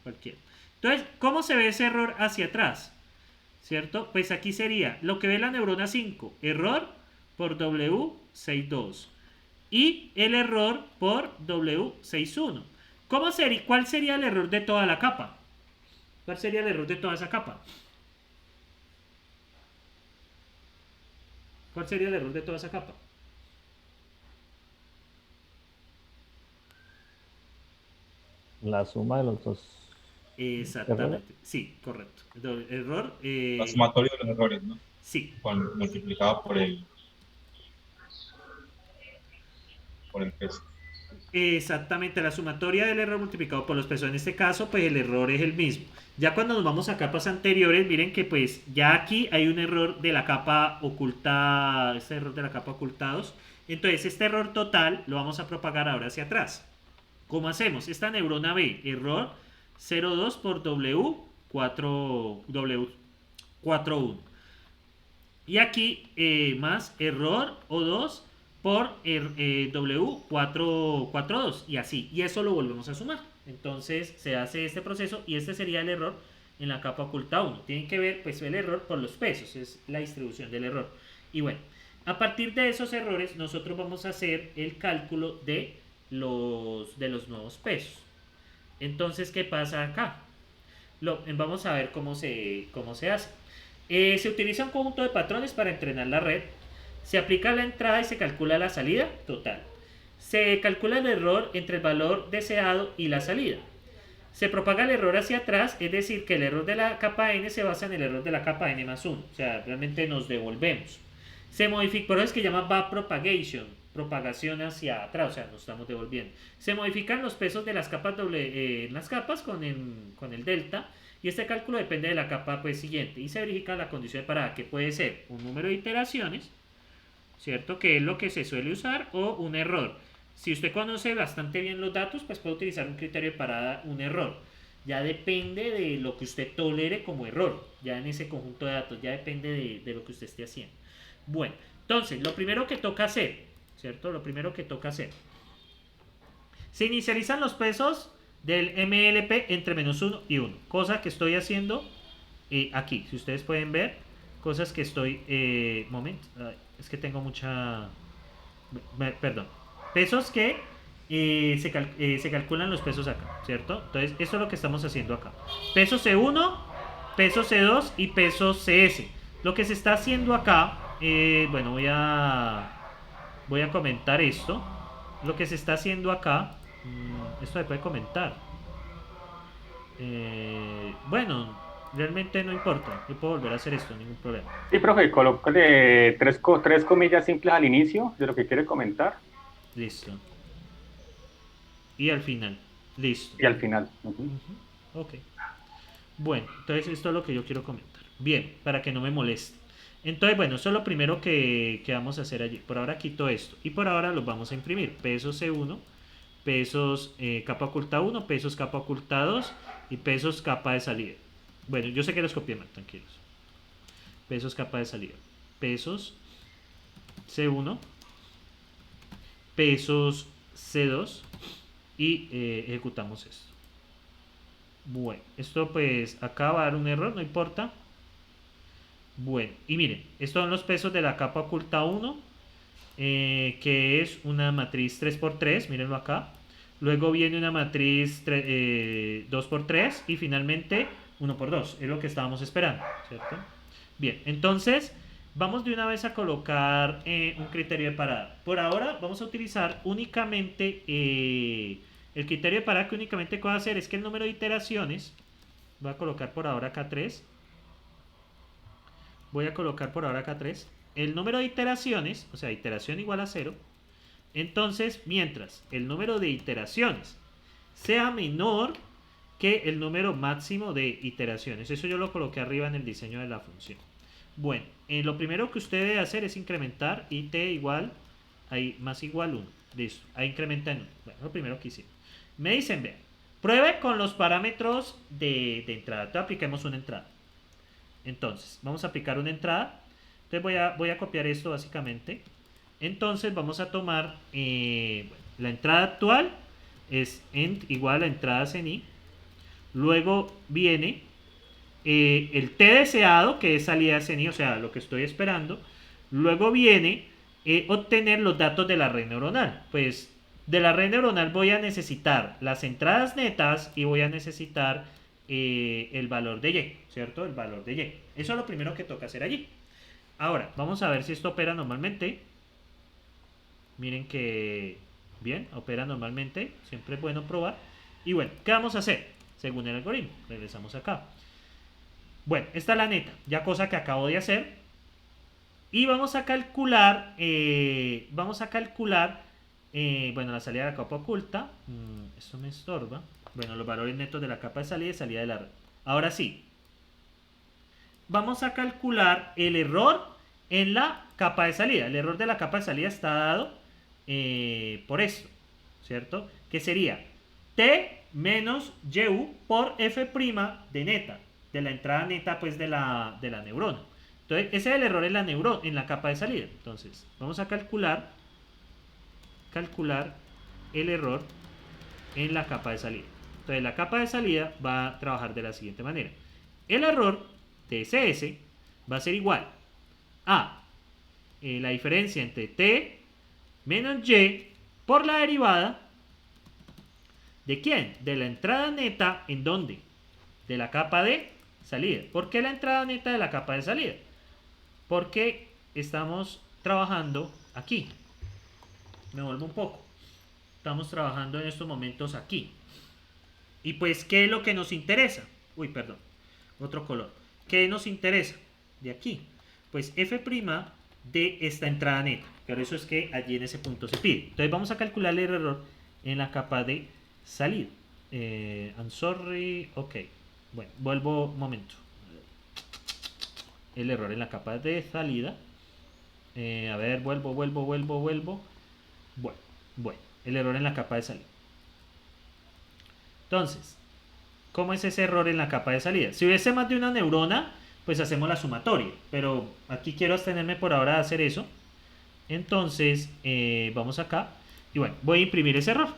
Cualquiera. Entonces, ¿cómo se ve ese error hacia atrás? ¿Cierto? Pues aquí sería lo que ve la neurona 5. Error por W62. Y el error por W61. ¿Cuál sería el error de toda la capa? ¿Cuál sería el error de toda esa capa? ¿Cuál sería el error de toda esa capa? La suma de los dos. Exactamente. Sí, correcto. Error. La sumatoria de los errores, ¿no? Sí. Multiplicado por el peso. Exactamente, la sumatoria del error multiplicado por los pesos. En este caso, pues el error es el mismo. Ya cuando nos vamos a capas anteriores, miren que pues ya aquí hay un error de la capa oculta, este error de la capa ocultados. Entonces, este error total lo vamos a propagar ahora hacia atrás. ¿Cómo hacemos? Esta neurona B, error 0,2 por W41. Y aquí más error O2 por W442 y así, y eso lo volvemos a sumar. Entonces se hace este proceso y este sería el error en la capa oculta 1. Tienen que ver pues el error por los pesos, es la distribución del error. Y bueno, a partir de esos errores nosotros vamos a hacer el cálculo de los nuevos pesos. Entonces, ¿qué pasa acá? Vamos a ver cómo se hace. Se utiliza un conjunto de patrones para entrenar la red. Se aplica la entrada y se calcula la salida total. Se calcula el error entre el valor deseado y la salida. Se propaga el error hacia atrás, es decir, que el error de la capa n se basa en el error de la capa n más 1. O sea, realmente nos devolvemos. Se modifica, por eso es que llama backpropagation, propagación hacia atrás, o sea, nos estamos devolviendo. Se modifican los pesos de las capas con el delta. Y este cálculo depende de la capa pues, siguiente. Y se verifica la condición de parada, que puede ser un número de iteraciones, ¿cierto? Que es lo que se suele usar, o un error. Si usted conoce bastante bien los datos, pues puede utilizar un criterio de parada, un error. Ya depende de lo que usted tolere como error, ya en ese conjunto de datos, ya depende de lo que usted esté haciendo. Bueno, entonces, lo primero que toca hacer, ¿cierto? Lo primero que toca hacer. Se inicializan los pesos del MLP entre menos 1 y 1, cosa que estoy haciendo aquí, si ustedes pueden ver, cosas que estoy, momento, es que tengo mucha, perdón, pesos que se calculan los pesos acá, ¿cierto? Entonces, esto es lo que estamos haciendo acá, peso C1, peso C2 y peso CS. Lo que se está haciendo acá, bueno, voy a comentar esto, lo que se está haciendo acá. Esto se puede comentar. Bueno, realmente no importa. Yo puedo volver a hacer esto, ningún problema. Sí, profe, colócale tres comillas simples al inicio de lo que quiere comentar. Listo. Y al final. Listo. Y al final. Ok. Bueno, entonces esto es lo que yo quiero comentar. Bien, para que no me moleste. Entonces, bueno, eso es lo primero que vamos a hacer allí. Por ahora quito esto. Y por ahora los vamos a imprimir. Pesos C1. Pesos capa oculta 1, pesos capa oculta 2 y pesos capa de salida. Bueno, yo sé que los copié mal, tranquilos. Pesos capa de salida. Pesos C1, pesos C2 y ejecutamos esto. Bueno, esto pues acá va a dar un error, no importa. Bueno, y miren, estos son los pesos de la capa oculta 1. Que es una matriz 3×3, mírenlo acá. Luego viene una matriz 2×3 y finalmente 1×2, es lo que estábamos esperando, ¿cierto? Bien, entonces vamos de una vez a colocar un criterio de parada. Por ahora vamos a utilizar únicamente el criterio de parada, que únicamente puede hacer es que el número de iteraciones, voy a colocar por ahora acá 3, Voy a colocar por ahora acá 3. El número de iteraciones, o sea, iteración igual a 0. Entonces, mientras el número de iteraciones sea menor que el número máximo de iteraciones. Eso yo lo coloqué arriba en el diseño de la función. Bueno, lo primero que usted debe hacer es incrementar it igual, ahí, más igual 1. Listo, ahí incrementa en 1. Bueno, lo primero que hicimos. Me dicen, vean, pruebe con los parámetros de entrada. Entonces apliquemos una entrada. Entonces, vamos a aplicar una entrada. Entonces voy a copiar esto básicamente. Entonces vamos a tomar bueno, la entrada actual es ent igual a entrada CENI. Luego viene el t deseado, que es salida CENI, o sea, lo que estoy esperando. Luego viene obtener los datos de la red neuronal. Pues de la red neuronal voy a necesitar las entradas netas y voy a necesitar el valor de y, ¿cierto? El valor de y. Eso es lo primero que toca hacer allí. Ahora, vamos a ver si esto opera normalmente. Miren que bien, opera normalmente. Siempre es bueno probar. Y bueno, ¿qué vamos a hacer? Según el algoritmo. Regresamos acá. Bueno, esta es la neta. Ya cosa que acabo de hacer. Y vamos a calcular. Bueno, la salida de la capa oculta. Esto me estorba. Bueno, los valores netos de la capa de salida y salida de la red. Ahora sí. Vamos a calcular el error en la capa de salida. El error de la capa de salida está dado por esto, ¿cierto? Que sería T menos YU por F' de neta. De la entrada neta, pues, de la neurona. Entonces, ese es el error en la capa de salida. Entonces, vamos a calcular el error en la capa de salida. Entonces, la capa de salida va a trabajar de la siguiente manera. El error de SS va a ser igual a la diferencia entre T menos Y por la derivada ¿de quién? De la entrada neta, ¿en dónde? De la capa de salida. ¿Por qué la entrada neta de la capa de salida? Porque estamos trabajando aquí. Me vuelvo un poco. Estamos trabajando en estos momentos aquí. Y pues, ¿qué es lo que nos interesa? Uy, perdón. Otro color. ¿Qué nos interesa? De aquí. Pues F' de esta entrada neta. Por eso es que allí en ese punto se pide. Entonces vamos a calcular el error en la capa de salida. I'm sorry. Ok. Bueno, vuelvo un momento. El error en la capa de salida. A ver, vuelvo. Bueno, el error en la capa de salida. Entonces, ¿cómo es ese error en la capa de salida? Si hubiese más de una neurona, pues hacemos la sumatoria. Pero aquí quiero abstenerme por ahora de hacer eso. Entonces, vamos acá. Y bueno, voy a imprimir ese error.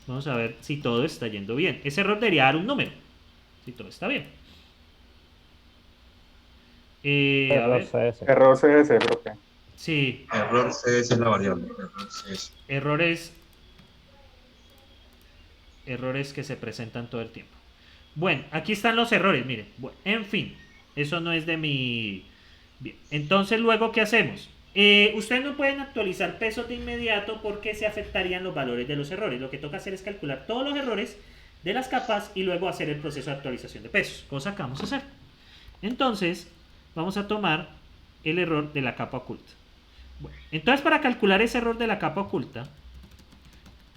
Vamos a ver si todo está yendo bien. Ese error debería dar un número. Si todo está bien. Error CS. Error CS, profe. Sí. Error CS es la variable. Error CS. Errores que se presentan todo el tiempo. Bueno, aquí están los errores, miren. Bueno, en fin, eso no es de mi... Bien, entonces luego, ¿qué hacemos? Ustedes no pueden actualizar pesos de inmediato porque se afectarían los valores de los errores. Lo que toca hacer es calcular todos los errores de las capas y luego hacer el proceso de actualización de pesos, cosa que vamos a hacer. Entonces, vamos a tomar el error de la capa oculta. Bueno, entonces para calcular ese error de la capa oculta,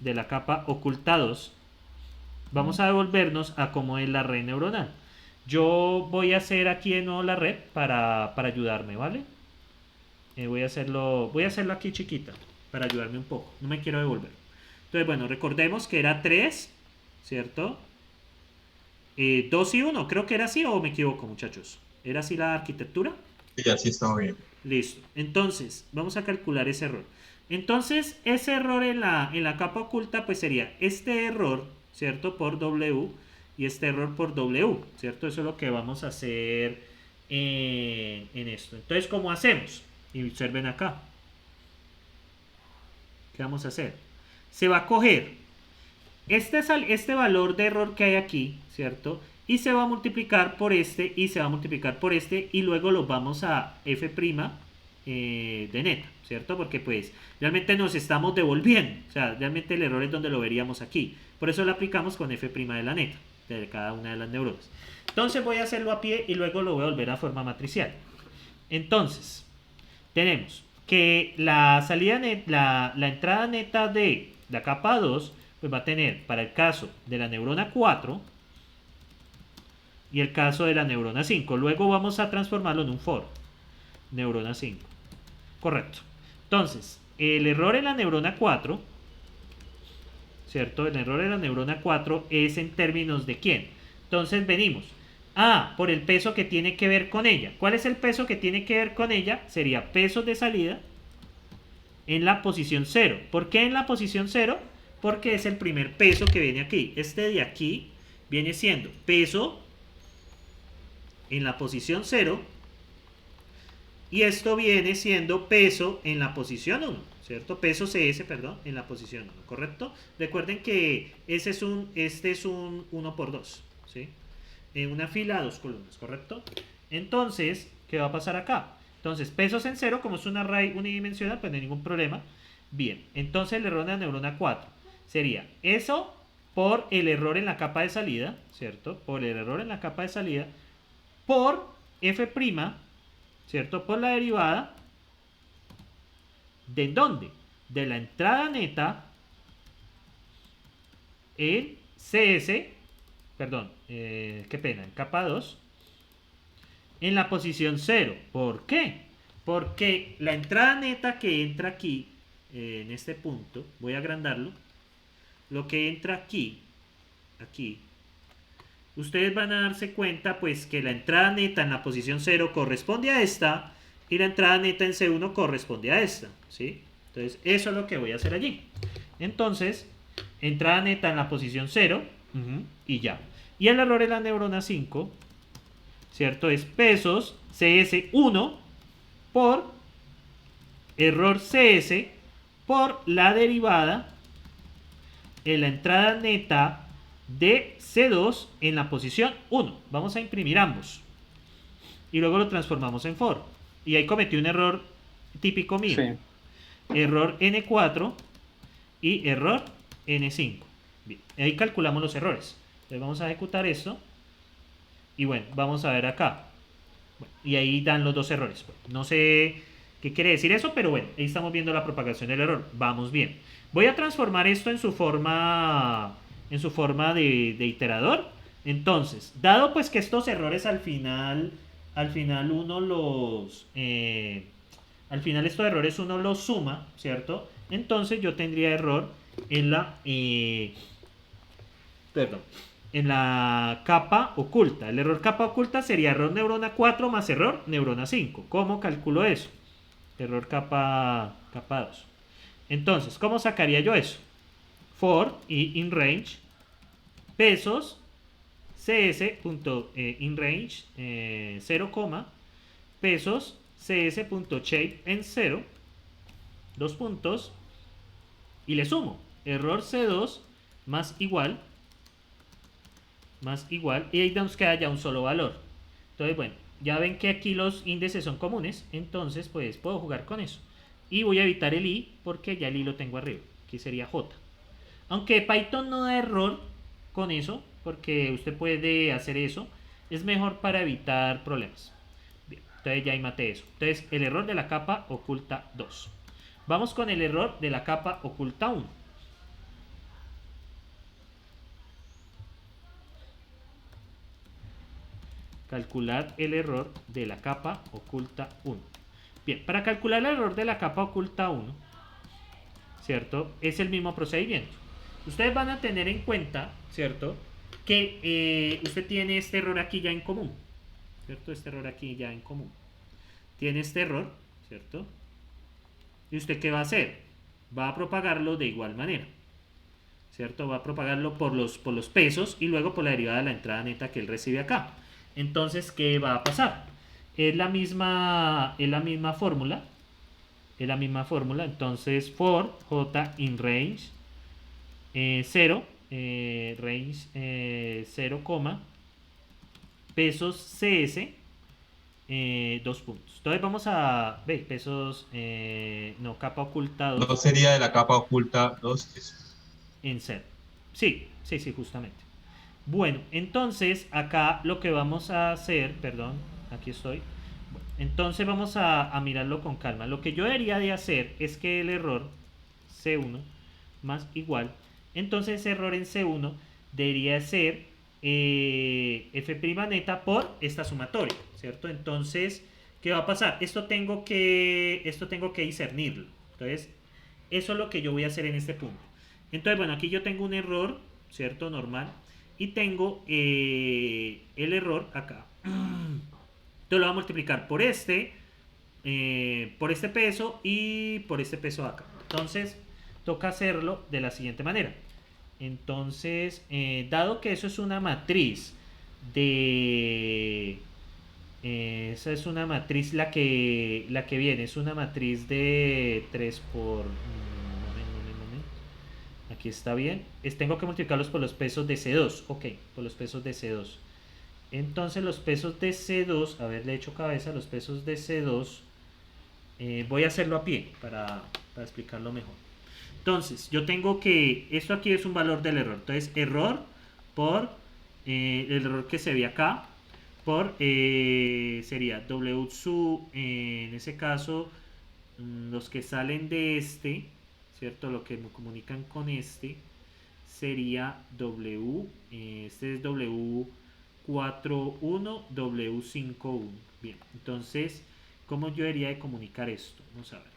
de la capa oculta 2, vamos a devolvernos a cómo es la red neuronal. Yo voy a hacer aquí de nuevo la red para ayudarme, ¿vale? Voy a hacerlo aquí chiquita para ayudarme un poco. No me quiero devolver. Entonces, bueno, recordemos que era 3, ¿cierto? 2 y 1. Creo que era así o me equivoco, muchachos. ¿Era así la arquitectura? Sí, así está bien. Listo. Entonces, vamos a calcular ese error. Entonces, ese error en la capa oculta, pues sería este error, ¿cierto? Por W y este error por W, ¿cierto? Eso es lo que vamos a hacer en esto. Entonces, ¿cómo hacemos? Y observen acá. ¿Qué vamos a hacer? Se va a coger este valor de error que hay aquí, ¿cierto? Y se va a multiplicar por este y se va a multiplicar por este y luego lo vamos a F' de neta, ¿cierto? Porque pues realmente nos estamos devolviendo. O sea, realmente el error es donde lo veríamos aquí. Por eso lo aplicamos con F' de la neta, de cada una de las neuronas. Entonces voy a hacerlo a pie y luego lo voy a volver a forma matricial. Entonces, tenemos que la salida la entrada neta de la capa 2 pues va a tener para el caso de la neurona 4 y el caso de la neurona 5. Luego vamos a transformarlo en un for. Neurona 5. Correcto. Entonces, el error en la neurona 4, ¿cierto? El error en la neurona 4 es en términos de quién. Entonces venimos. Por el peso que tiene que ver con ella. ¿Cuál es el peso que tiene que ver con ella? Sería peso de salida en la posición 0. ¿Por qué en la posición 0? Porque es el primer peso que viene aquí. Este de aquí viene siendo peso en la posición 0 y esto viene siendo peso en la posición 1, ¿cierto? Peso CS, perdón, en la posición 1, ¿correcto? Recuerden que este es un 1 por 2, ¿sí? En una fila, 2 columnas, ¿correcto? Entonces, ¿qué va a pasar acá? Entonces, pesos en 0, como es un array unidimensional, pues no hay ningún problema. Bien, entonces el error en la neurona 4 sería eso por el error en la capa de salida, ¿cierto? Por el error en la capa de salida, por f', ¿cierto? Por la derivada, ¿de dónde? De la entrada neta en CS, perdón, qué pena, en capa 2, en la posición 0. ¿Por qué? Porque la entrada neta que entra aquí, en este punto, voy a agrandarlo, lo que entra aquí, ustedes van a darse cuenta pues que la entrada neta en la posición 0 corresponde a esta y la entrada neta en C1 corresponde a esta, ¿sí? Entonces eso es lo que voy a hacer allí. Entonces, entrada neta en la posición 0 y ya. Y el error en la neurona 5, ¿cierto? Es pesos CS1 por error CS por la derivada en la entrada neta de C2 en la posición 1. Vamos a imprimir ambos. Y luego lo transformamos en for. Y ahí cometí un error típico mío. Sí. Error N4 y error N5. Bien, ahí calculamos los errores. Entonces vamos a ejecutar esto. Y bueno, vamos a ver acá. Bueno, y ahí dan los dos errores. Bueno, no sé qué quiere decir eso, pero bueno, ahí estamos viendo la propagación del error. Vamos bien. Voy a transformar esto en su forma de iterador. Entonces, dado pues que estos errores al final estos errores uno los suma, ¿cierto? Entonces yo tendría error en la capa oculta. El error capa oculta sería error neurona 4 más error neurona 5. ¿Cómo calculo eso? Error capa 2. Entonces, ¿cómo sacaría yo eso? For y in range pesos cs.inrange 0, pesos cs.shape en 0, 2 puntos, y le sumo error C2 más igual, y ahí nos queda ya un solo valor. Entonces, bueno, ya ven que aquí los índices son comunes, entonces pues puedo jugar con eso. Y voy a evitar el i porque ya el i lo tengo arriba, aquí sería j. Aunque Python no da error con eso, porque usted puede hacer eso, es mejor para evitar problemas. Bien, entonces ya ahí maté eso. Entonces el error de la capa oculta 2. Vamos con el error de la capa oculta 1. Calcular el error de la capa oculta 1. Bien, para calcular el error de la capa oculta 1, ¿cierto? Es el mismo procedimiento. Ustedes van a tener en cuenta, ¿cierto? Que usted tiene este error aquí ya en común, ¿cierto? Este error aquí ya en común. Tiene este error, ¿cierto? ¿Y usted qué va a hacer? Va a propagarlo de igual manera, ¿cierto? Va a propagarlo por los pesos y luego por la derivada de la entrada neta que él recibe acá. Entonces, ¿qué va a pasar? Es la misma fórmula. Entonces, for j in range 0, range 0, pesos cs 2 puntos. Entonces vamos a ver pesos, no, capa oculta 2. No sería de la capa oculta 2. En 0. Sí, justamente. Bueno, entonces acá lo que vamos a hacer, perdón, aquí estoy. Entonces vamos a mirarlo con calma. Lo que yo debería de hacer es que el error C1 más igual, entonces ese error en C1 debería ser F' neta por esta sumatoria, ¿cierto? Entonces, ¿qué va a pasar? Esto tengo que discernirlo. Entonces, eso es lo que yo voy a hacer en este punto. Entonces, bueno, aquí yo tengo un error, ¿cierto? Normal. Y tengo el error acá. Entonces lo voy a multiplicar por este peso y por este peso acá. Entonces, toca hacerlo de la siguiente manera. Entonces, dado que eso es una matriz de... esa es una matriz la que viene, es una matriz de 3 por... momento. Aquí está bien. Tengo que multiplicarlos por los pesos de C2. Ok, por los pesos de C2. Entonces los pesos de C2, a ver, le he hecho cabeza, los pesos de C2, voy a hacerlo a pie para explicarlo mejor. Entonces, yo tengo que, esto aquí es un valor del error, entonces error por el error que se ve acá, por, sería W sub, en ese caso, los que salen de este, ¿cierto? Lo que me comunican con este, sería W, este es W 41 W51. Bien, entonces, ¿cómo yo debería de comunicar esto? Vamos a ver.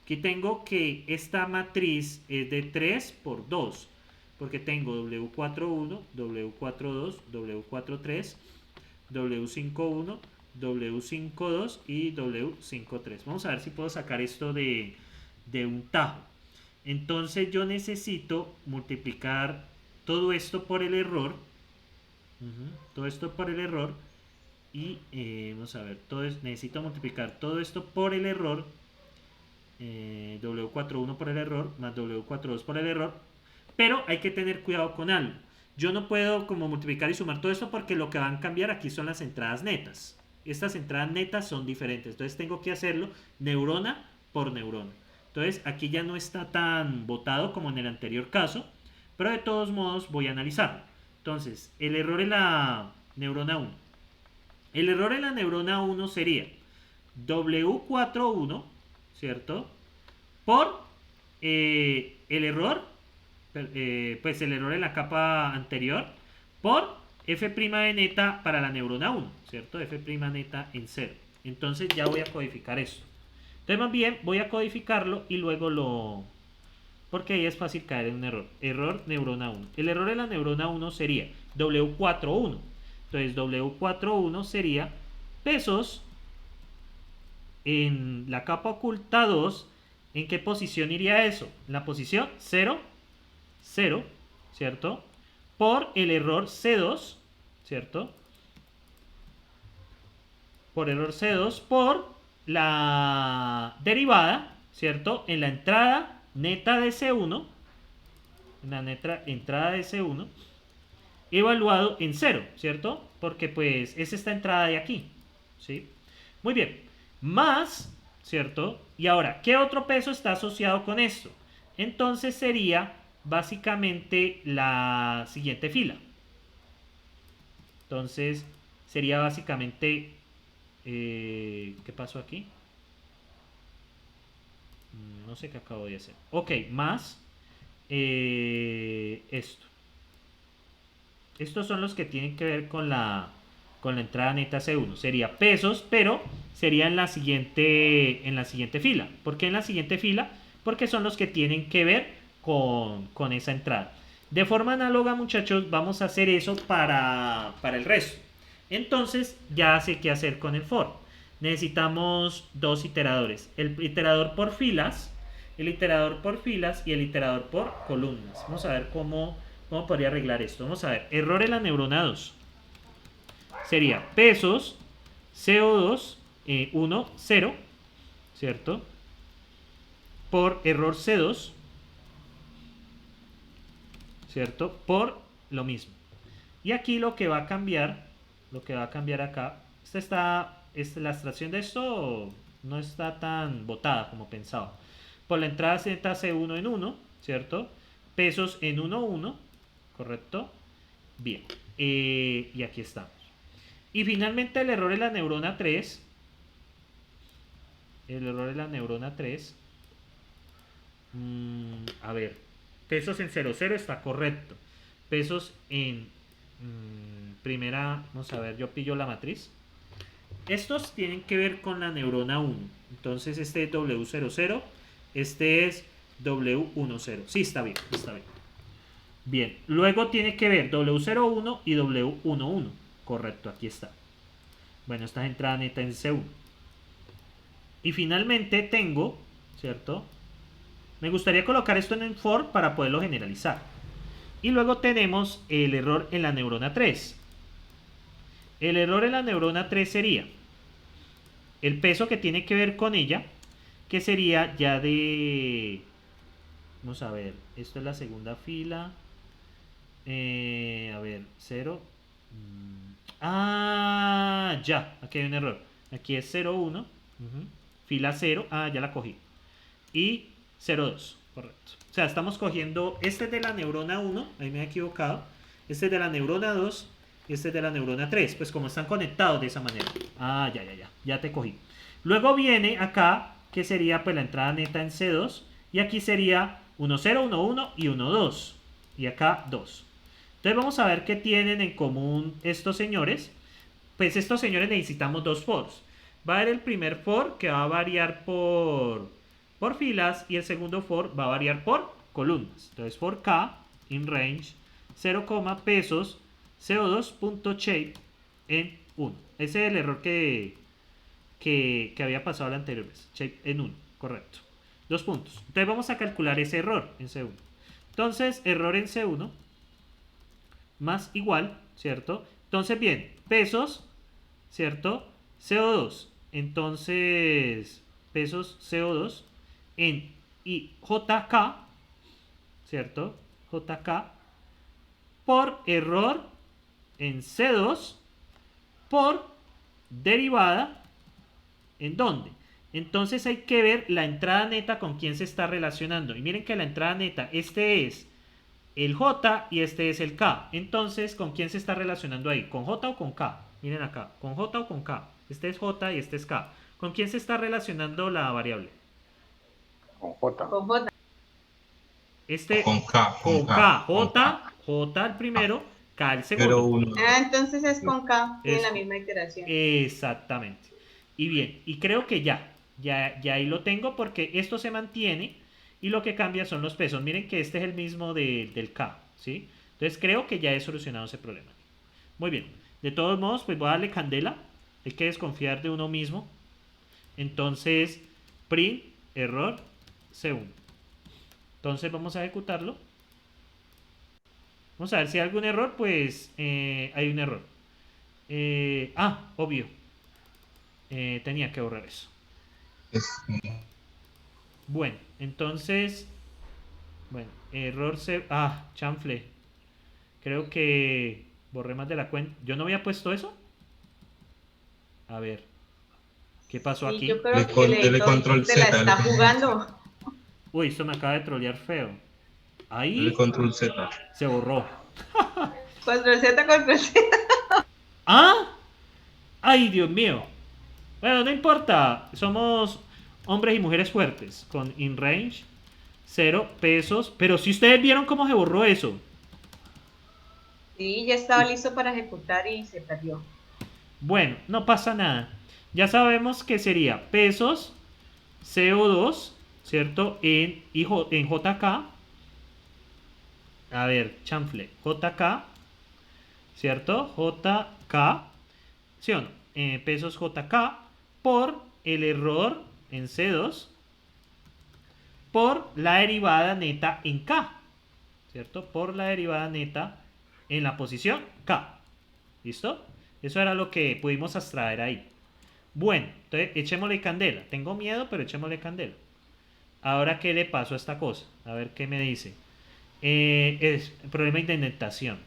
Aquí tengo que esta matriz es de 3 por 2, porque tengo W41, W42, W43, W51, W52 y W53. Vamos a ver si puedo sacar esto de un tajo. Entonces yo necesito multiplicar todo esto por el error. Todo esto por el error. Y vamos a ver, necesito multiplicar todo esto por el error. W41 por el error, más W42 por el error. Pero hay que tener cuidado con algo. Yo no puedo como multiplicar y sumar todo esto porque lo que van a cambiar aquí son las entradas netas. Estas entradas netas son diferentes. Entonces tengo que hacerlo neurona por neurona. Entonces aquí ya no está tan botado como en el anterior caso. Pero de todos modos voy a analizarlo. Entonces, el error en la neurona 1. El error en la neurona 1 sería W41, ¿cierto? Por el error, pues el error en la capa anterior, por F' de neta para la neurona 1, ¿cierto? F' neta en 0. Entonces ya voy a codificar esto. Entonces más bien voy a codificarlo y luego lo... porque ahí es fácil caer en un error. Error neurona 1. El error en la neurona 1 sería W41. Entonces W41 sería pesos en la capa oculta 2. ¿En qué posición iría eso? En la posición 0, 0, ¿cierto? Por el error C2, ¿cierto? Por error C2, por la derivada, ¿cierto? En la entrada neta de C1, en la entrada de C1, evaluado en 0, ¿cierto? Porque pues es esta entrada de aquí, ¿sí? Muy bien, más, ¿cierto? Y ahora, ¿qué otro peso está asociado con esto? Entonces sería básicamente la siguiente fila. Entonces sería básicamente, ¿qué pasó aquí? No sé qué acabo de hacer. Ok, más esto. Estos son los que tienen que ver con la entrada neta C1. Sería pesos, pero sería en la siguiente fila. ¿Por qué en la siguiente fila? Porque son los que tienen que ver con esa entrada. De forma análoga, muchachos, vamos a hacer eso para el resto. Entonces, ya sé qué hacer con el for. Necesitamos dos iteradores. El iterador por filas, el iterador por filas y el iterador por columnas. Vamos a ver cómo podría arreglar esto. Vamos a ver. Error en la neurona 2. Sería pesos CO2 1, 0, ¿cierto? Por error C2, ¿cierto? Por lo mismo. Y aquí lo que va a cambiar acá, la extracción de esto no está tan botada como pensaba. Por la entrada ZC1 en 1, ¿cierto? Pesos en 1, 1, ¿correcto? Bien, y aquí estamos. Y finalmente el error en la neurona 3, el error de la neurona 3. A ver, pesos en 0, 0 está correcto. Pesos en primera, vamos a ver, yo pillo la matriz. Estos tienen que ver con la neurona 1. Entonces este es W00, este es W10. Sí, está bien, está bien. Bien, luego tiene que ver W01 y W11. Correcto, aquí está. Bueno, esta es entrada neta en C1. Y finalmente tengo, ¿cierto? Me gustaría colocar esto en el for para poderlo generalizar. Y luego tenemos el error en la neurona 3. El error en la neurona 3 sería el peso que tiene que ver con ella, que sería ya de... Vamos a ver, esto es la segunda fila. A ver, 0. Ya, aquí hay un error. Aquí es 0,1. Fila 0. Ya la cogí. Y 0,2. Correcto. O sea, estamos cogiendo, este es de la neurona 1, ahí me he equivocado. Este es de la neurona 2 y este es de la neurona 3. Pues como están conectados de esa manera. Ya te cogí. Luego viene acá, que sería pues la entrada neta en C2. Y aquí sería 1,0, 1,1 y 1,2. Y acá 2. Entonces vamos a ver qué tienen en común estos señores. Pues estos señores necesitamos dos fors. Va a haber el primer for que va a variar por filas y el segundo for va a variar por columnas. Entonces for K in range 0, pesos CO2.shape en 1. Ese es el error que había pasado la anterior vez. Shape en 1, correcto. 2 puntos. Entonces vamos a calcular ese error en C1. Entonces error en C1 más igual, ¿cierto? Entonces bien, pesos, ¿cierto? CO2. Entonces pesos CO2 en y JK, ¿cierto? JK por error en C2 por derivada ¿en dónde? Entonces hay que ver la entrada neta con quién se está relacionando. Y miren que la entrada neta, este es el J y este es el K. Entonces, ¿con quién se está relacionando ahí? ¿Con J o con K? Miren acá, ¿con J o con K? Este es J y este es K. ¿Con quién se está relacionando la variable? Con J. Con J. Este Con K. con K. J el primero, K el segundo. 1. Entonces es con K, tiene Es- la misma iteración. Exactamente. Y bien, y creo que ya ahí lo tengo porque esto se mantiene y lo que cambia son los pesos. Miren que este es el mismo del K, ¿sí? Entonces creo que ya he solucionado ese problema. Muy bien. De todos modos, pues voy a darle candela. Hay que desconfiar de uno mismo. Entonces, print, error, C1. Entonces vamos a ejecutarlo. Vamos a ver si hay algún error, pues hay un error. Obvio. Tenía que borrar eso. Bueno, entonces... Bueno, error C... chanfle. Creo que borré más de la cuenta. ¿Yo no había puesto eso? A ver. ¿Qué pasó Sí, aquí? yo creo que el Dele editor control te la Z, está dele. jugando. Uy, esto me acaba de trolear feo. Ahí Dale control Z. se borró. Control Z, Control Z. ¡Ah! ¡Ay, Dios mío! Bueno, no importa. Somos hombres y mujeres fuertes. Con in range, 0 pesos. Pero si ustedes vieron cómo se borró eso. Sí, ya estaba listo para ejecutar y se perdió. Bueno, no pasa nada. Ya sabemos que sería pesos CO2, ¿cierto? En JK. A ver, chanfle. JK, ¿cierto? JK, ¿sí o no? Pesos JK por el error en C2 por la derivada neta en K, ¿cierto? Por la derivada neta en la posición K. ¿Listo? Eso era lo que pudimos extraer ahí. Bueno, entonces echémosle candela. Tengo miedo, pero echémosle candela. Ahora, ¿qué le pasó a esta cosa? A ver qué me dice. Es problema de indentación.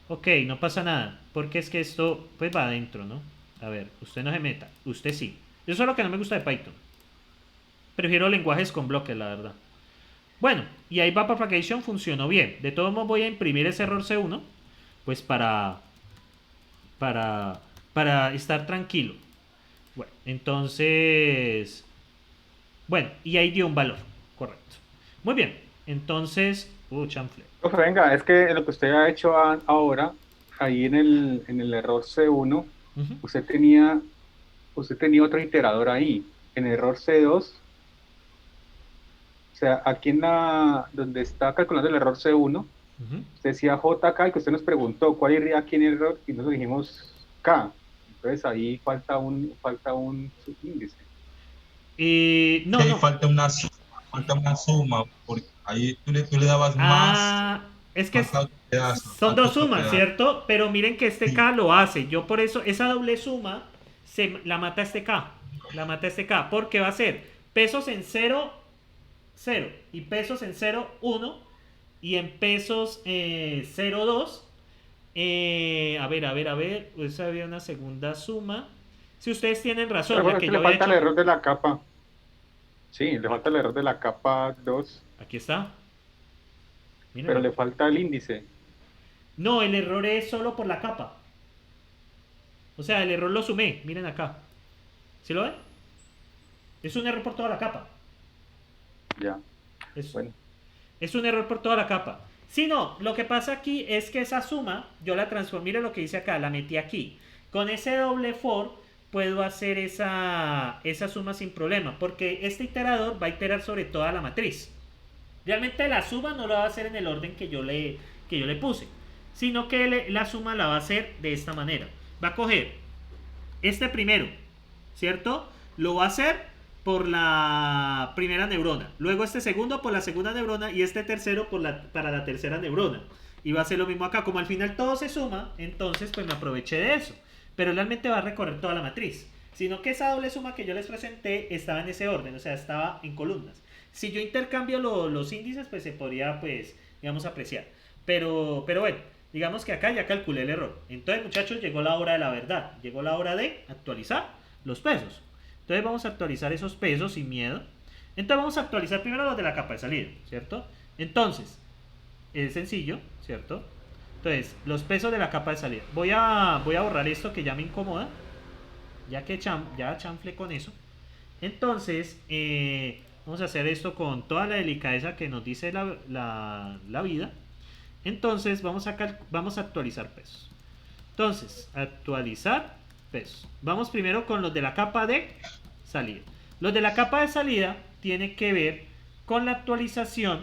Ok, no pasa nada. Porque es que esto pues va adentro, ¿no? A ver, usted no se meta. Usted sí. Eso es lo que no me gusta de Python. Prefiero lenguajes con bloques, la verdad. Bueno, y ahí va propagation, funcionó bien. De todos modos voy a imprimir ese error C1. Pues para estar tranquilo. Bueno, entonces Bueno, y ahí dio un valor, correcto. Muy bien, entonces, chanfle. Profe, venga, es que lo que usted ha hecho ahora, ahí en el error C1, Ujú. usted tenía otro iterador ahí. En error C2, o sea, aquí donde está calculando el error C1, Ujú. usted decía JK y que usted nos preguntó cuál iría aquí en el error y nosotros dijimos K. Entonces ahí falta un subíndice. No, Que ahí no. falta una suma, porque ahí tú le dabas Ah, es que más a otro pedazo, son más a dos otro sumas, pedazo. ¿cierto? Pero miren que este Sí, K lo hace. Yo por eso, esa doble suma la mata este K. La mata este K. Porque va a ser pesos en 0, 0. Y pesos en 0, 1. Y en pesos 0, 2. A ver. Pues había una segunda suma. Si ustedes tienen razón, Pero la bueno, es que que yo le había falta el hecho. error de la capa. Sí, le falta el error de la capa 2, Aquí está. pero Mírenlo. le falta el índice. No, el error es solo por la capa. O sea, el error lo sumé. Miren acá. ¿Sí lo ven? Es un error por toda la capa. Ya, Es, bueno. es un error por toda la capa. Si no, lo que pasa aquí es que esa suma, yo la transformé, miren lo que dice acá, la metí aquí. Con ese doble for puedo hacer esa suma sin problema, porque este iterador va a iterar sobre toda la matriz. Realmente la suma no la va a hacer en el orden que yo le puse, sino que la suma la va a hacer de esta manera. Va a coger este primero, ¿cierto? Lo va a hacer por la primera neurona, luego este segundo por la segunda neurona y este tercero para la tercera neurona. Y va a hacer lo mismo acá, como al final todo se suma, entonces pues me aproveché de eso. Pero realmente va a recorrer toda la matriz. Sino que esa doble suma que yo les presenté estaba en ese orden, o sea, estaba en columnas. Si yo intercambio los índices, pues se podría, pues, digamos, apreciar. Pero bueno, digamos que acá ya calculé el error. Entonces, muchachos, llegó la hora de la verdad. Llegó la hora de actualizar los pesos. Entonces vamos a actualizar esos pesos sin miedo. Entonces vamos a actualizar primero los de la capa de salida, ¿cierto? Entonces, es sencillo, ¿cierto? Entonces, los pesos de la capa de salida. Voy a borrar esto que ya me incomoda. Ya que ya chanfle con eso. Entonces, vamos a hacer esto con toda la delicadeza que nos dice la vida. Entonces, vamos a actualizar pesos. Entonces, actualizar pesos. Vamos primero con los de la capa de salida. Los de la capa de salida tienen que ver con la actualización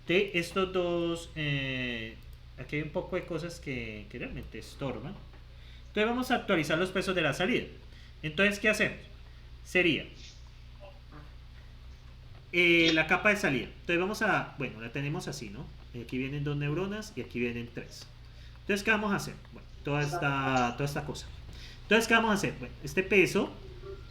de estos dos. Aquí hay un poco de cosas que realmente estorban. Entonces, vamos a actualizar los pesos de la salida. Entonces, ¿qué hacemos? Sería la capa de salida. Entonces bueno, la tenemos así, ¿no? Aquí vienen 2 neuronas y aquí vienen 3. Entonces, ¿qué vamos a hacer? Bueno, toda esta cosa. Entonces, ¿qué vamos a hacer? Bueno, este peso,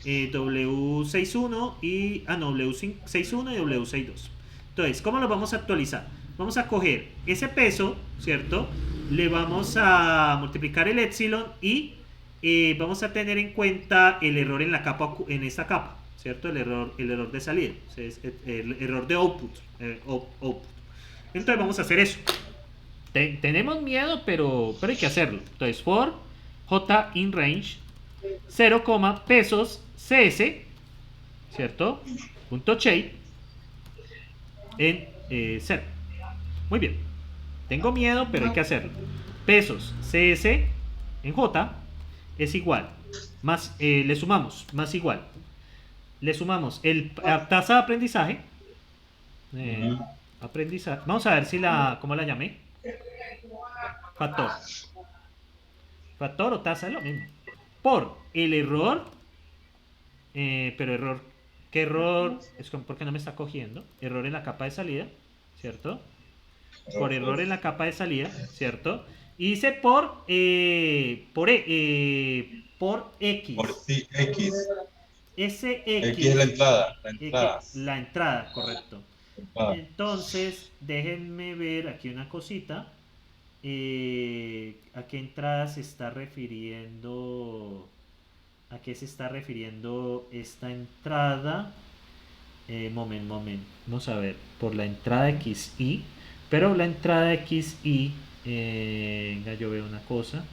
W61 y, W61 y W62. Entonces, ¿cómo lo vamos a actualizar? Vamos a coger ese peso, ¿cierto? Le vamos a multiplicar el epsilon y vamos a tener en cuenta el error en esta capa, ¿cierto? El error de salida, el error de output. Entonces vamos a hacer eso. Tenemos miedo, pero hay que hacerlo. Entonces, for j in range 0, pesos cs, ¿cierto? Punto shape en 0. Muy bien. Tengo miedo, pero hay que hacerlo. Pesos cs en j es igual, más le sumamos, más igual. Le sumamos la tasa de aprendizaje. Aprendizaje. Vamos a ver ¿cómo la llamé? Factor. Factor o tasa es lo mismo. Por el error. Pero error. ¿Qué error? Es porque no me está cogiendo. Error en la capa de salida, ¿cierto? Por error en la capa de salida, ¿cierto? Y dice por X. por sí, X. Ese X es la entrada. La entrada, correcto. Ah. Entonces, déjenme ver aquí una cosita. ¿A qué entrada se está refiriendo? ¿A qué se está refiriendo esta entrada? Moment. Vamos a ver. Por la entrada XI. Pero la entrada XI. Venga, yo veo una cosa.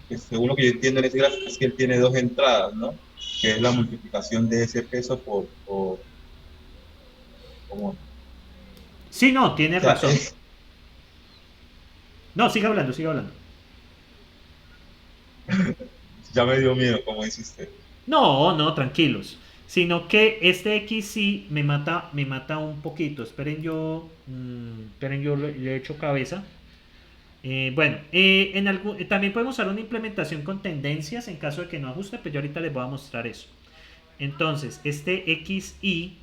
según lo que yo entiendo en ese gráfico, es que él tiene dos entradas, ¿no? Que es la multiplicación de ese peso por como, o Sí, no, tienes sea, razón. No, siga hablando, siga hablando. ya me dio miedo, como dice usted. No, no, tranquilos. Sino que este X sí me mata un poquito. Esperen yo le echo cabeza. Bueno, también podemos usar una implementación con tendencias en caso de que no ajuste, pero yo ahorita les voy a mostrar eso. Entonces, este XI,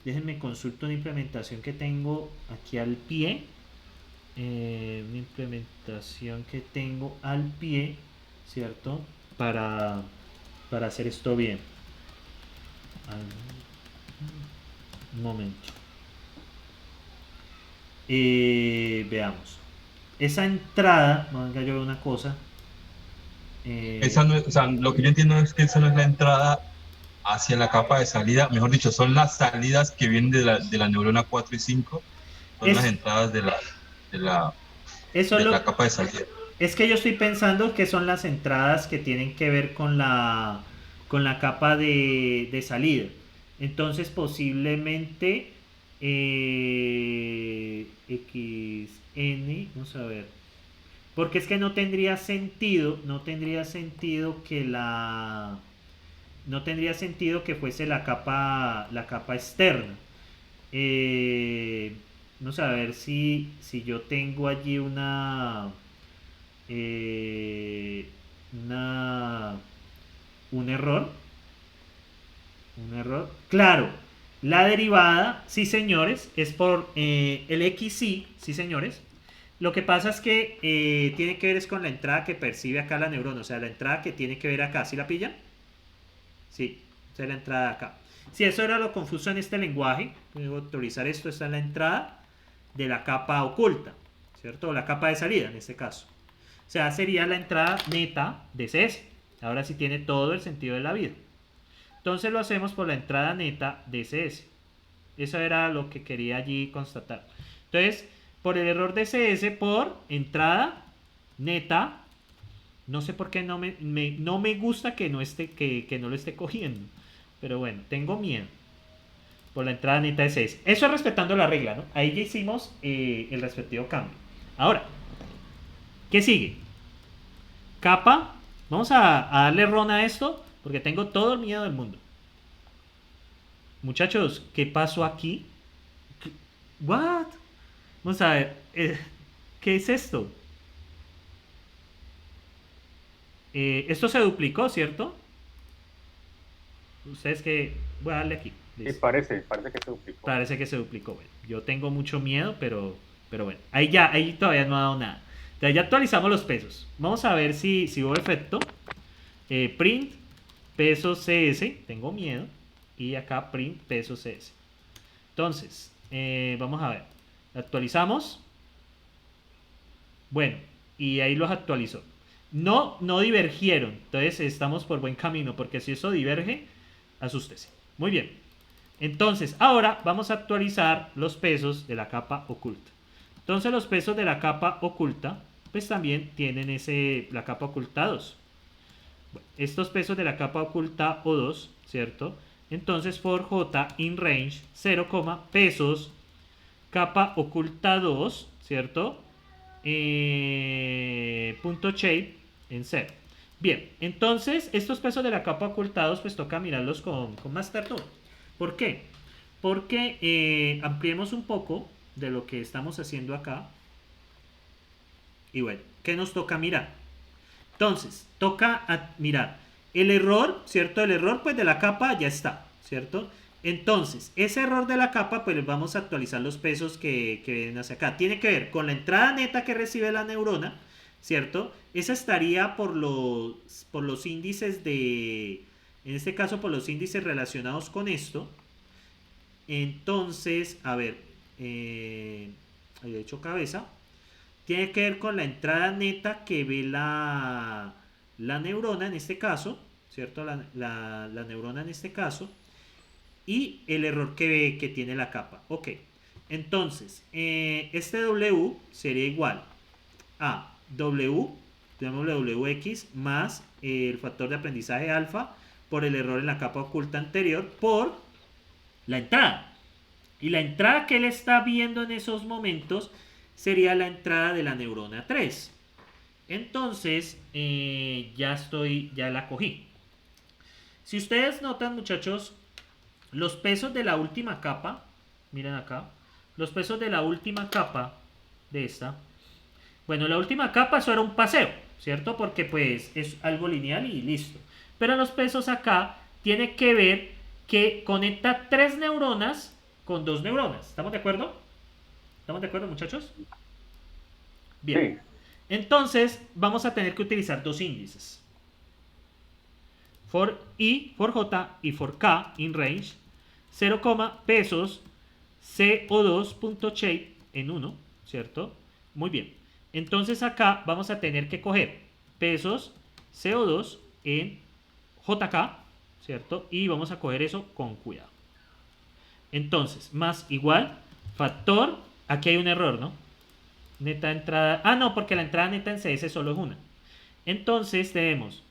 déjenme consulto una implementación que tengo aquí al pie. Una implementación que tengo al pie, ¿cierto? Para hacer esto bien. Un momento. Veamos. Esa entrada, no venga yo veo una cosa. Esa no es, o sea, lo que yo entiendo es que esa no es la entrada hacia la capa de salida, mejor dicho, son las salidas que vienen de la neurona 4 y 5, son las es, entradas de la, eso de lo, la capa de salida. es que yo estoy pensando que son las entradas que tienen que ver con la capa de salida. Entonces posiblemente XN, vamos a ver. Porque es que no tendría sentido que no tendría sentido que fuese la capa externa. Eh, Vamos a ver si yo tengo allí eh, una, un error. Un error. Claro, la derivada, sí señores, es por el XY, sí señores. Lo que pasa es que tiene que ver es con la entrada que percibe acá la neurona, o sea, la entrada que tiene que ver acá, ¿sí la pillan? Sí, esa es la entrada acá. Si eso era lo confuso en este lenguaje, voy a autorizar esto, está en la entrada de la capa oculta, ¿cierto? O la capa de salida en este caso. O sea, sería la entrada neta de CS. Ahora sí tiene todo el sentido de la vida. Entonces lo hacemos por la entrada neta de CS. Eso era lo que quería allí constatar. Entonces, por el error de CS, por entrada neta, no sé por qué no me gusta que que no lo esté cogiendo. Pero bueno, tengo miedo. Por la entrada neta de CS. Eso es respetando la regla, ¿no? Ahí ya hicimos el respectivo cambio. Ahora, ¿qué sigue? Capa. Vamos a darle ron a esto porque tengo todo el miedo del mundo. Muchachos, ¿qué pasó aquí? ¿What? Vamos a ver. ¿Qué es esto? Esto se duplicó, ¿cierto? Ustedes que... Voy a darle aquí. Sí, Listo. parece que se duplicó. Parece que se duplicó. Bueno, yo tengo mucho miedo, pero bueno. Ahí todavía no ha dado nada. Entonces ya actualizamos los pesos. Vamos a ver si hubo efecto. Print peso CS. Tengo miedo. Y acá print peso CS. Entonces, vamos a ver. Actualizamos. Bueno, y ahí los actualizó. No divergieron. Entonces estamos por buen camino. Porque si eso diverge, asústese. Muy bien. Entonces, ahora vamos a actualizar los pesos de la capa oculta. Entonces, los pesos de la capa oculta, pues también tienen la capa oculta 2. Bueno, estos pesos de la capa oculta O2, ¿cierto? Entonces, for J in range 0, pesos capa oculta 2, ¿cierto? Punto shape en 0. Bien, entonces estos pesos de la capa oculta 2 pues toca mirarlos con más ternura. ¿Por qué? Porque ampliemos un poco de lo que estamos haciendo acá. Y bueno, ¿qué nos toca mirar? Entonces, toca mirar el error, ¿cierto? El error pues de la capa ya está, ¿cierto? Entonces, ese error de la capa pues vamos a actualizar los pesos que vienen hacia acá. Tiene que ver con la entrada neta que recibe la neurona, ¿cierto? Esa estaría por los índices en este caso por los índices relacionados con esto. Entonces, a ver, ahí he hecho cabeza. Tiene que ver con la entrada neta que ve la neurona en este caso, ¿cierto? La neurona en este caso. Y el error que tiene la capa. Ok. Entonces, este W sería igual a W, tenemos WX más el factor de aprendizaje alfa por el error en la capa oculta anterior por la entrada. Y la entrada que él está viendo en esos momentos sería la entrada de la neurona 3. Entonces, ya la cogí. Si ustedes notan, muchachos, los pesos de la última capa, miren acá, los pesos de la última capa de esta. Bueno, la última capa eso era un paseo, ¿cierto? Porque pues es algo lineal y listo. Pero los pesos acá tiene que ver que conecta 3 neuronas con 2 neuronas. ¿Estamos de acuerdo? ¿Estamos de acuerdo, muchachos? Bien. Sí. Entonces, vamos a tener que utilizar dos índices. For I, for J y for K in range. 0, pesos CO2.shape en 1, ¿cierto? Muy bien. Entonces acá vamos a tener que coger pesos CO2 en JK, ¿cierto? Y vamos a coger eso con cuidado. Entonces, más igual, factor, aquí hay un error, ¿no? Neta entrada, no, porque la entrada neta en CS solo es una. Entonces tenemos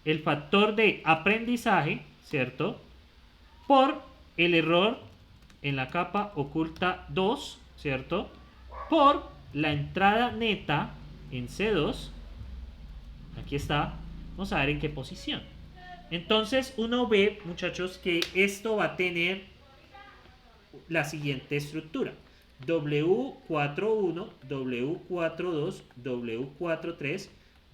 el factor de aprendizaje, ¿cierto? Por el error en la capa oculta 2, ¿cierto? Por la entrada neta en C2. Aquí está. Vamos a ver en qué posición. Entonces uno ve, muchachos, que esto va a tener la siguiente estructura. W41, W42, W43,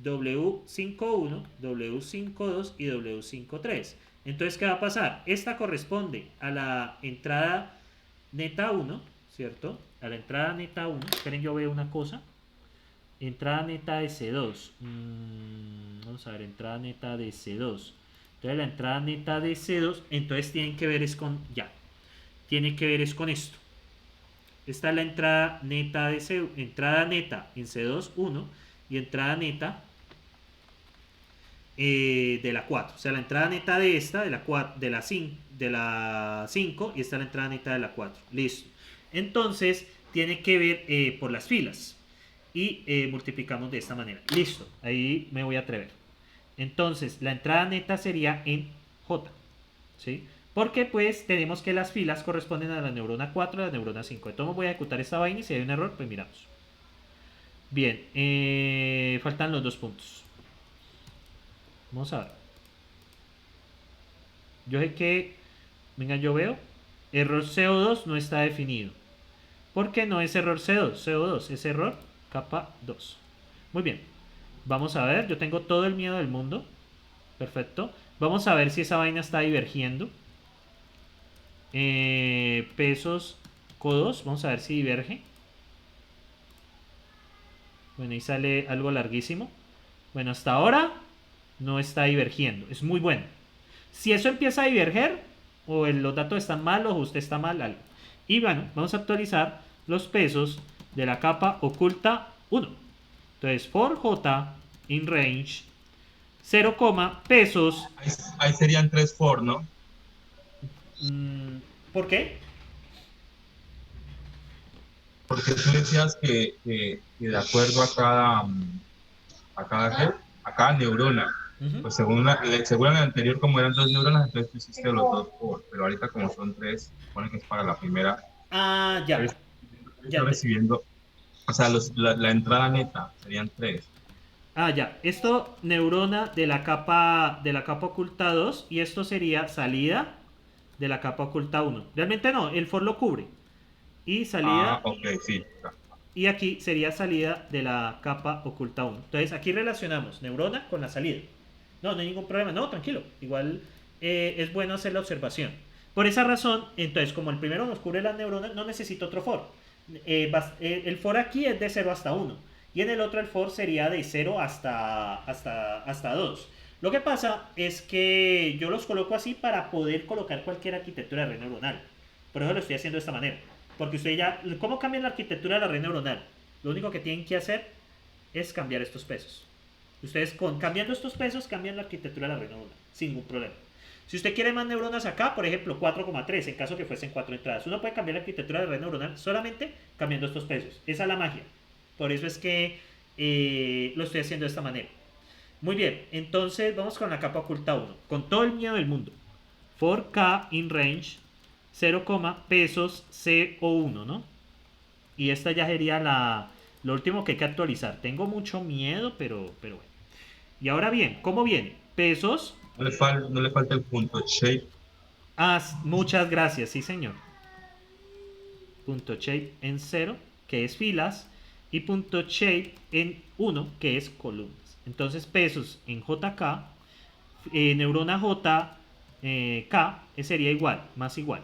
W51, W52 y W53. Entonces, ¿qué va a pasar? Esta corresponde a la entrada neta 1, ¿cierto? A la entrada neta 1. Esperen, yo veo una cosa. Entrada neta de C2. Vamos a ver, entrada neta de C2. Entonces, la entrada neta de C2, entonces tienen que ver es con, tiene que ver es con esto. Esta es la entrada neta de C, entrada neta en C2, 1 y entrada neta de la 4. O sea, la entrada neta de esta, de la 4, de la 5 y esta es la entrada neta de la 4. Listo. Entonces, tiene que ver por las filas. Y multiplicamos de esta manera. Listo. Ahí me voy a atrever. Entonces, la entrada neta sería en J. ¿Sí? Porque pues tenemos que las filas corresponden a la neurona 4 y a la neurona 5. Entonces voy a ejecutar esta vaina y si hay un error, pues miramos. Bien, faltan los 2 puntos. Vamos a ver. Yo sé que, venga, yo veo, error CO2 no está definido. ¿Por qué no es error CO2? Es error capa 2. Muy bien. Vamos a ver, yo tengo todo el miedo del mundo. Perfecto. Vamos a ver si esa vaina está divergiendo. Pesos CO2, vamos a ver si diverge. Bueno, ahí sale algo larguísimo. Bueno, hasta ahora no está divergiendo, es muy bueno. Si eso empieza a diverger, o los datos están mal, o usted está mal, algo. Y bueno, vamos a actualizar los pesos de la capa oculta 1. Entonces, for J in range 0, pesos. Ahí serían 3 for, ¿no? ¿Por qué? Porque tú decías que de acuerdo a cada neurona, pues según el anterior, como eran 2 neuronas, entonces tú hiciste los 2 for, pero ahorita como son 3, supone que es para la primera. Ya. Está recibiendo, o sea, la entrada neta serían 3. Ya. Esto neurona de la capa oculta 2 y esto sería salida de la capa oculta 1. Realmente no, el for lo cubre. Y salida. Ok, sí. Y aquí sería salida de la capa oculta 1. Entonces aquí relacionamos neurona con la salida. No hay ningún problema. No, tranquilo. Igual es bueno hacer la observación. Por esa razón, entonces como el primero nos cubre las neuronas, no necesito otro for. El for aquí es de 0 hasta 1. Y en el otro el for sería de 0 hasta 2. Lo que pasa es que yo los coloco así para poder colocar cualquier arquitectura de red neuronal. Por eso lo estoy haciendo de esta manera. Porque usted ya, ¿cómo cambia la arquitectura de la red neuronal? Lo único que tienen que hacer es cambiar estos pesos. Ustedes cambiando estos pesos cambian la arquitectura de la red neuronal, sin ningún problema. Si usted quiere más neuronas acá, por ejemplo 4,3, en caso que fuesen 4 entradas, uno puede cambiar la arquitectura de la red neuronal solamente cambiando estos pesos. Esa es la magia. Por eso es que lo estoy haciendo de esta manera. Muy bien, entonces vamos con la capa oculta 1. Con todo el miedo del mundo. For K in range 0, pesos CO1, ¿no? Y esta ya sería lo último que hay que actualizar. Tengo mucho miedo, pero bueno. Y ahora bien, ¿cómo viene? Pesos. No le falta el punto shape. Muchas gracias, sí señor. Punto shape en 0, que es filas. Y punto shape en 1, que es columnas. Entonces pesos en JK, neurona J, K, sería igual, más igual.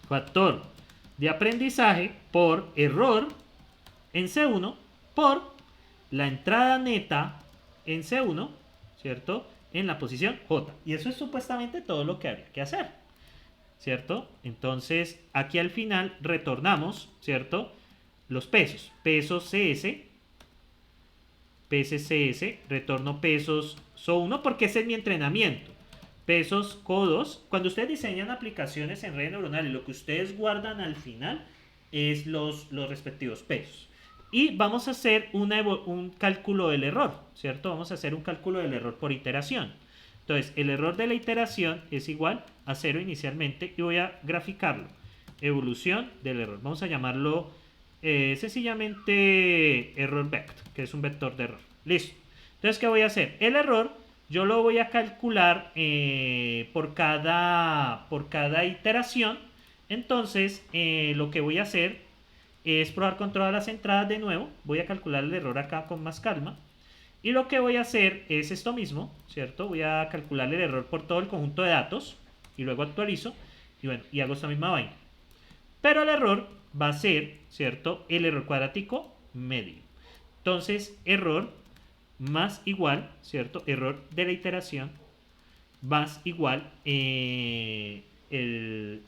Factor de aprendizaje por error en C1 por la entrada neta en C1, ¿cierto? En la posición J. Y eso es supuestamente todo lo que habría que hacer, ¿cierto? Entonces, aquí al final retornamos, ¿cierto? Los pesos. Pesos CS, PSCS, retorno pesos SO1 porque ese es mi entrenamiento. Pesos CO2. Cuando ustedes diseñan aplicaciones en redes neuronales, lo que ustedes guardan al final es los respectivos pesos. Y vamos a hacer un cálculo del error, ¿cierto? Vamos a hacer un cálculo del error por iteración. Entonces, el error de la iteración es igual a 0 inicialmente y voy a graficarlo. Evolución del error. Vamos a llamarlo sencillamente error vector, que es un vector de error. Listo. Entonces, ¿qué voy a hacer? El error yo lo voy a calcular por cada iteración. Entonces, lo que voy a hacer es probar con todas las entradas de nuevo. Voy a calcular el error acá con más calma. Y lo que voy a hacer es esto mismo, ¿cierto? Voy a calcular el error por todo el conjunto de datos y luego actualizo y bueno, y hago esta misma vaina. Pero el error va a ser, ¿cierto? El error cuadrático medio. Entonces, error más igual, ¿cierto? Error de la iteración más igual el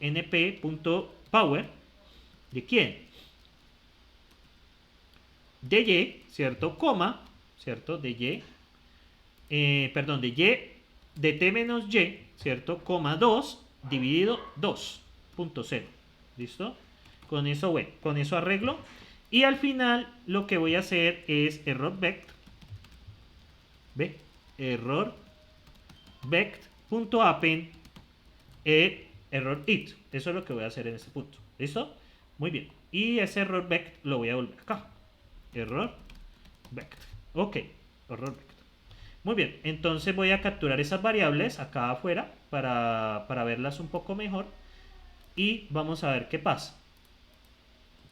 np.power ¿de quién? De y, ¿cierto? Coma, ¿cierto? De y, perdón, de y, de t menos y, ¿cierto? Coma 2 dividido 2.0. ¿Listo? Con eso, bueno, con eso arreglo. Y al final lo que voy a hacer es error vect. ¿Ve? Error vect.append error it. Eso es lo que voy a hacer en este punto. ¿Listo? Muy bien. Y ese error vect lo voy a volver acá. Error vect. Ok. Error vect. Muy bien. Entonces voy a capturar esas variables acá afuera para verlas un poco mejor. Y vamos a ver qué pasa.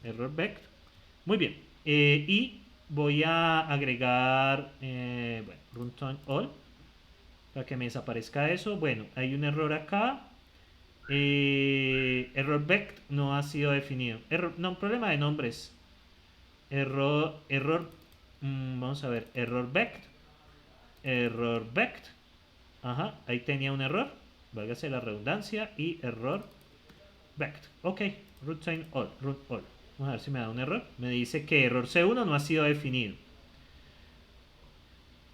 Error vect. Muy bien. Y voy a agregar bueno, runtime all para que me desaparezca eso. Bueno, hay un error acá. Error vect no ha sido definido. No, problema de nombres. Error, vamos a ver, error vect. Ajá, ahí tenía un error. Válgase la redundancia. Y error vect. Ok, runtime all, root all. Vamos a ver si me da un error. Me dice que error C1 no ha sido definido.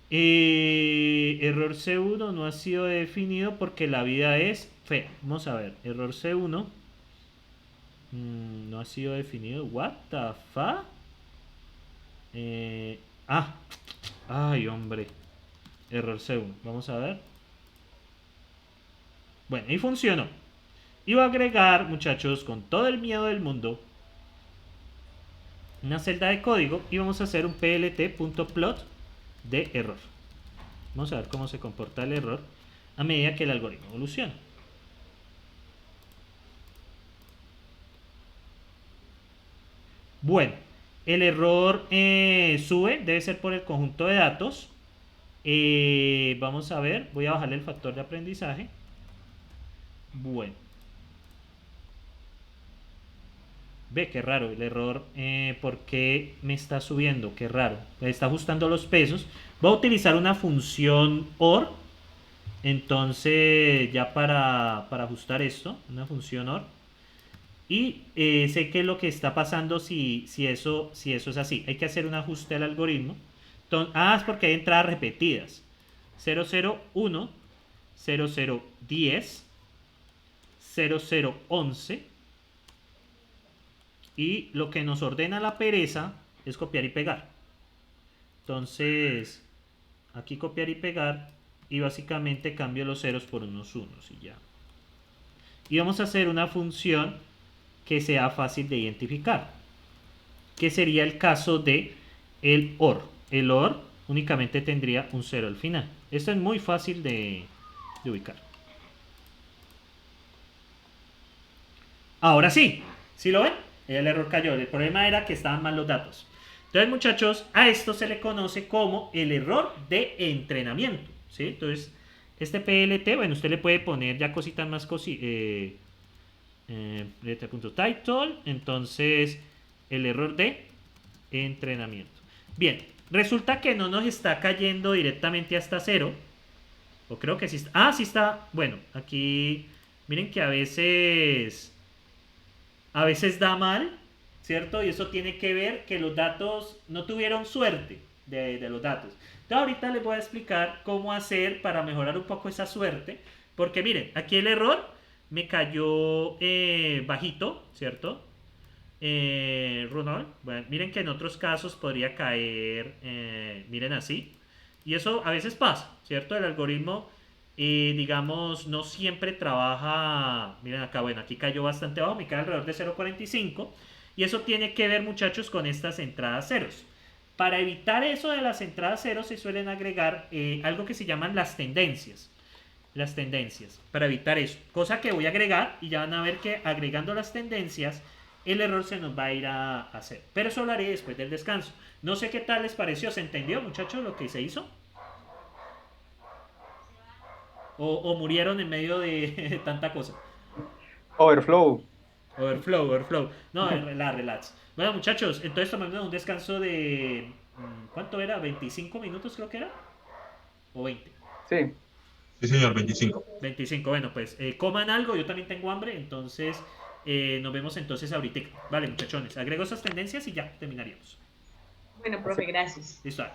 Error C1 no ha sido definido porque la vida es fea. Vamos a ver. Error C1 no ha sido definido. What the fuck? Ay, hombre. Error C1. Vamos a ver. Bueno, y funcionó. Y voy a agregar, muchachos, con todo el miedo del mundo, una celda de código y vamos a hacer un plt.plot de error. Vamos a ver cómo se comporta el error a medida que el algoritmo evoluciona. Bueno, el error sube, debe ser por el conjunto de datos. Vamos a ver, voy a bajarle el factor de aprendizaje. Bueno. Ve, qué raro el error. ¿Por qué me está subiendo? Qué raro. Me está ajustando los pesos. Voy a utilizar una función OR. Entonces, ya para ajustar esto, una función OR. Y sé qué es lo que está pasando si eso es así. Hay que hacer un ajuste al algoritmo. Entonces, es porque hay entradas repetidas. 001, 0010, 0011. Y lo que nos ordena la pereza es copiar y pegar. Entonces, aquí copiar y pegar. Y básicamente cambio los ceros por unos unos y ya. Y vamos a hacer una función que sea fácil de identificar. Que sería el caso de el OR. El OR únicamente tendría un 0 al final. Esto es muy fácil de ubicar. Ahora sí, ¿sí lo ven? El error cayó. El problema era que estaban mal los datos. Entonces, muchachos, a esto se le conoce como el error de entrenamiento, ¿sí? Entonces, este PLT, bueno, usted le puede poner ya cositas más PLT.title, entonces, el error de entrenamiento. Bien, resulta que no nos está cayendo directamente hasta 0. O creo que sí está. Ah, sí está. Bueno, aquí, miren que a veces da mal, ¿cierto? Y eso tiene que ver que los datos no tuvieron suerte de los datos. Entonces ahorita les voy a explicar cómo hacer para mejorar un poco esa suerte. Porque miren, aquí el error me cayó bajito, ¿cierto? Ronald, bueno, miren que en otros casos podría caer, miren así. Y eso a veces pasa, ¿cierto? El algoritmo, digamos, no siempre trabaja. Miren acá, bueno, aquí cayó bastante bajo, me cae alrededor de 0.45. Y eso tiene que ver, muchachos, con estas entradas ceros. Para evitar eso de las entradas ceros se suelen agregar algo que se llaman las tendencias. Las tendencias, para evitar eso. Cosa que voy a agregar y ya van a ver que agregando las tendencias el error se nos va a ir a hacer. Pero eso lo haré después del descanso. No sé qué tal les pareció. ¿Se entendió, muchachos, lo que se hizo? ¿O murieron en medio de tanta cosa? Overflow. Overflow. No, relax. Bueno, muchachos, entonces tomamos un descanso de... ¿Cuánto era? ¿25 minutos creo que era? ¿O 20? Sí. Sí, señor, 25. 25, bueno, pues coman algo, yo también tengo hambre, entonces nos vemos entonces ahorita. Vale, muchachones, agrego esas tendencias y ya terminaríamos. Bueno, profe, gracias. Listo.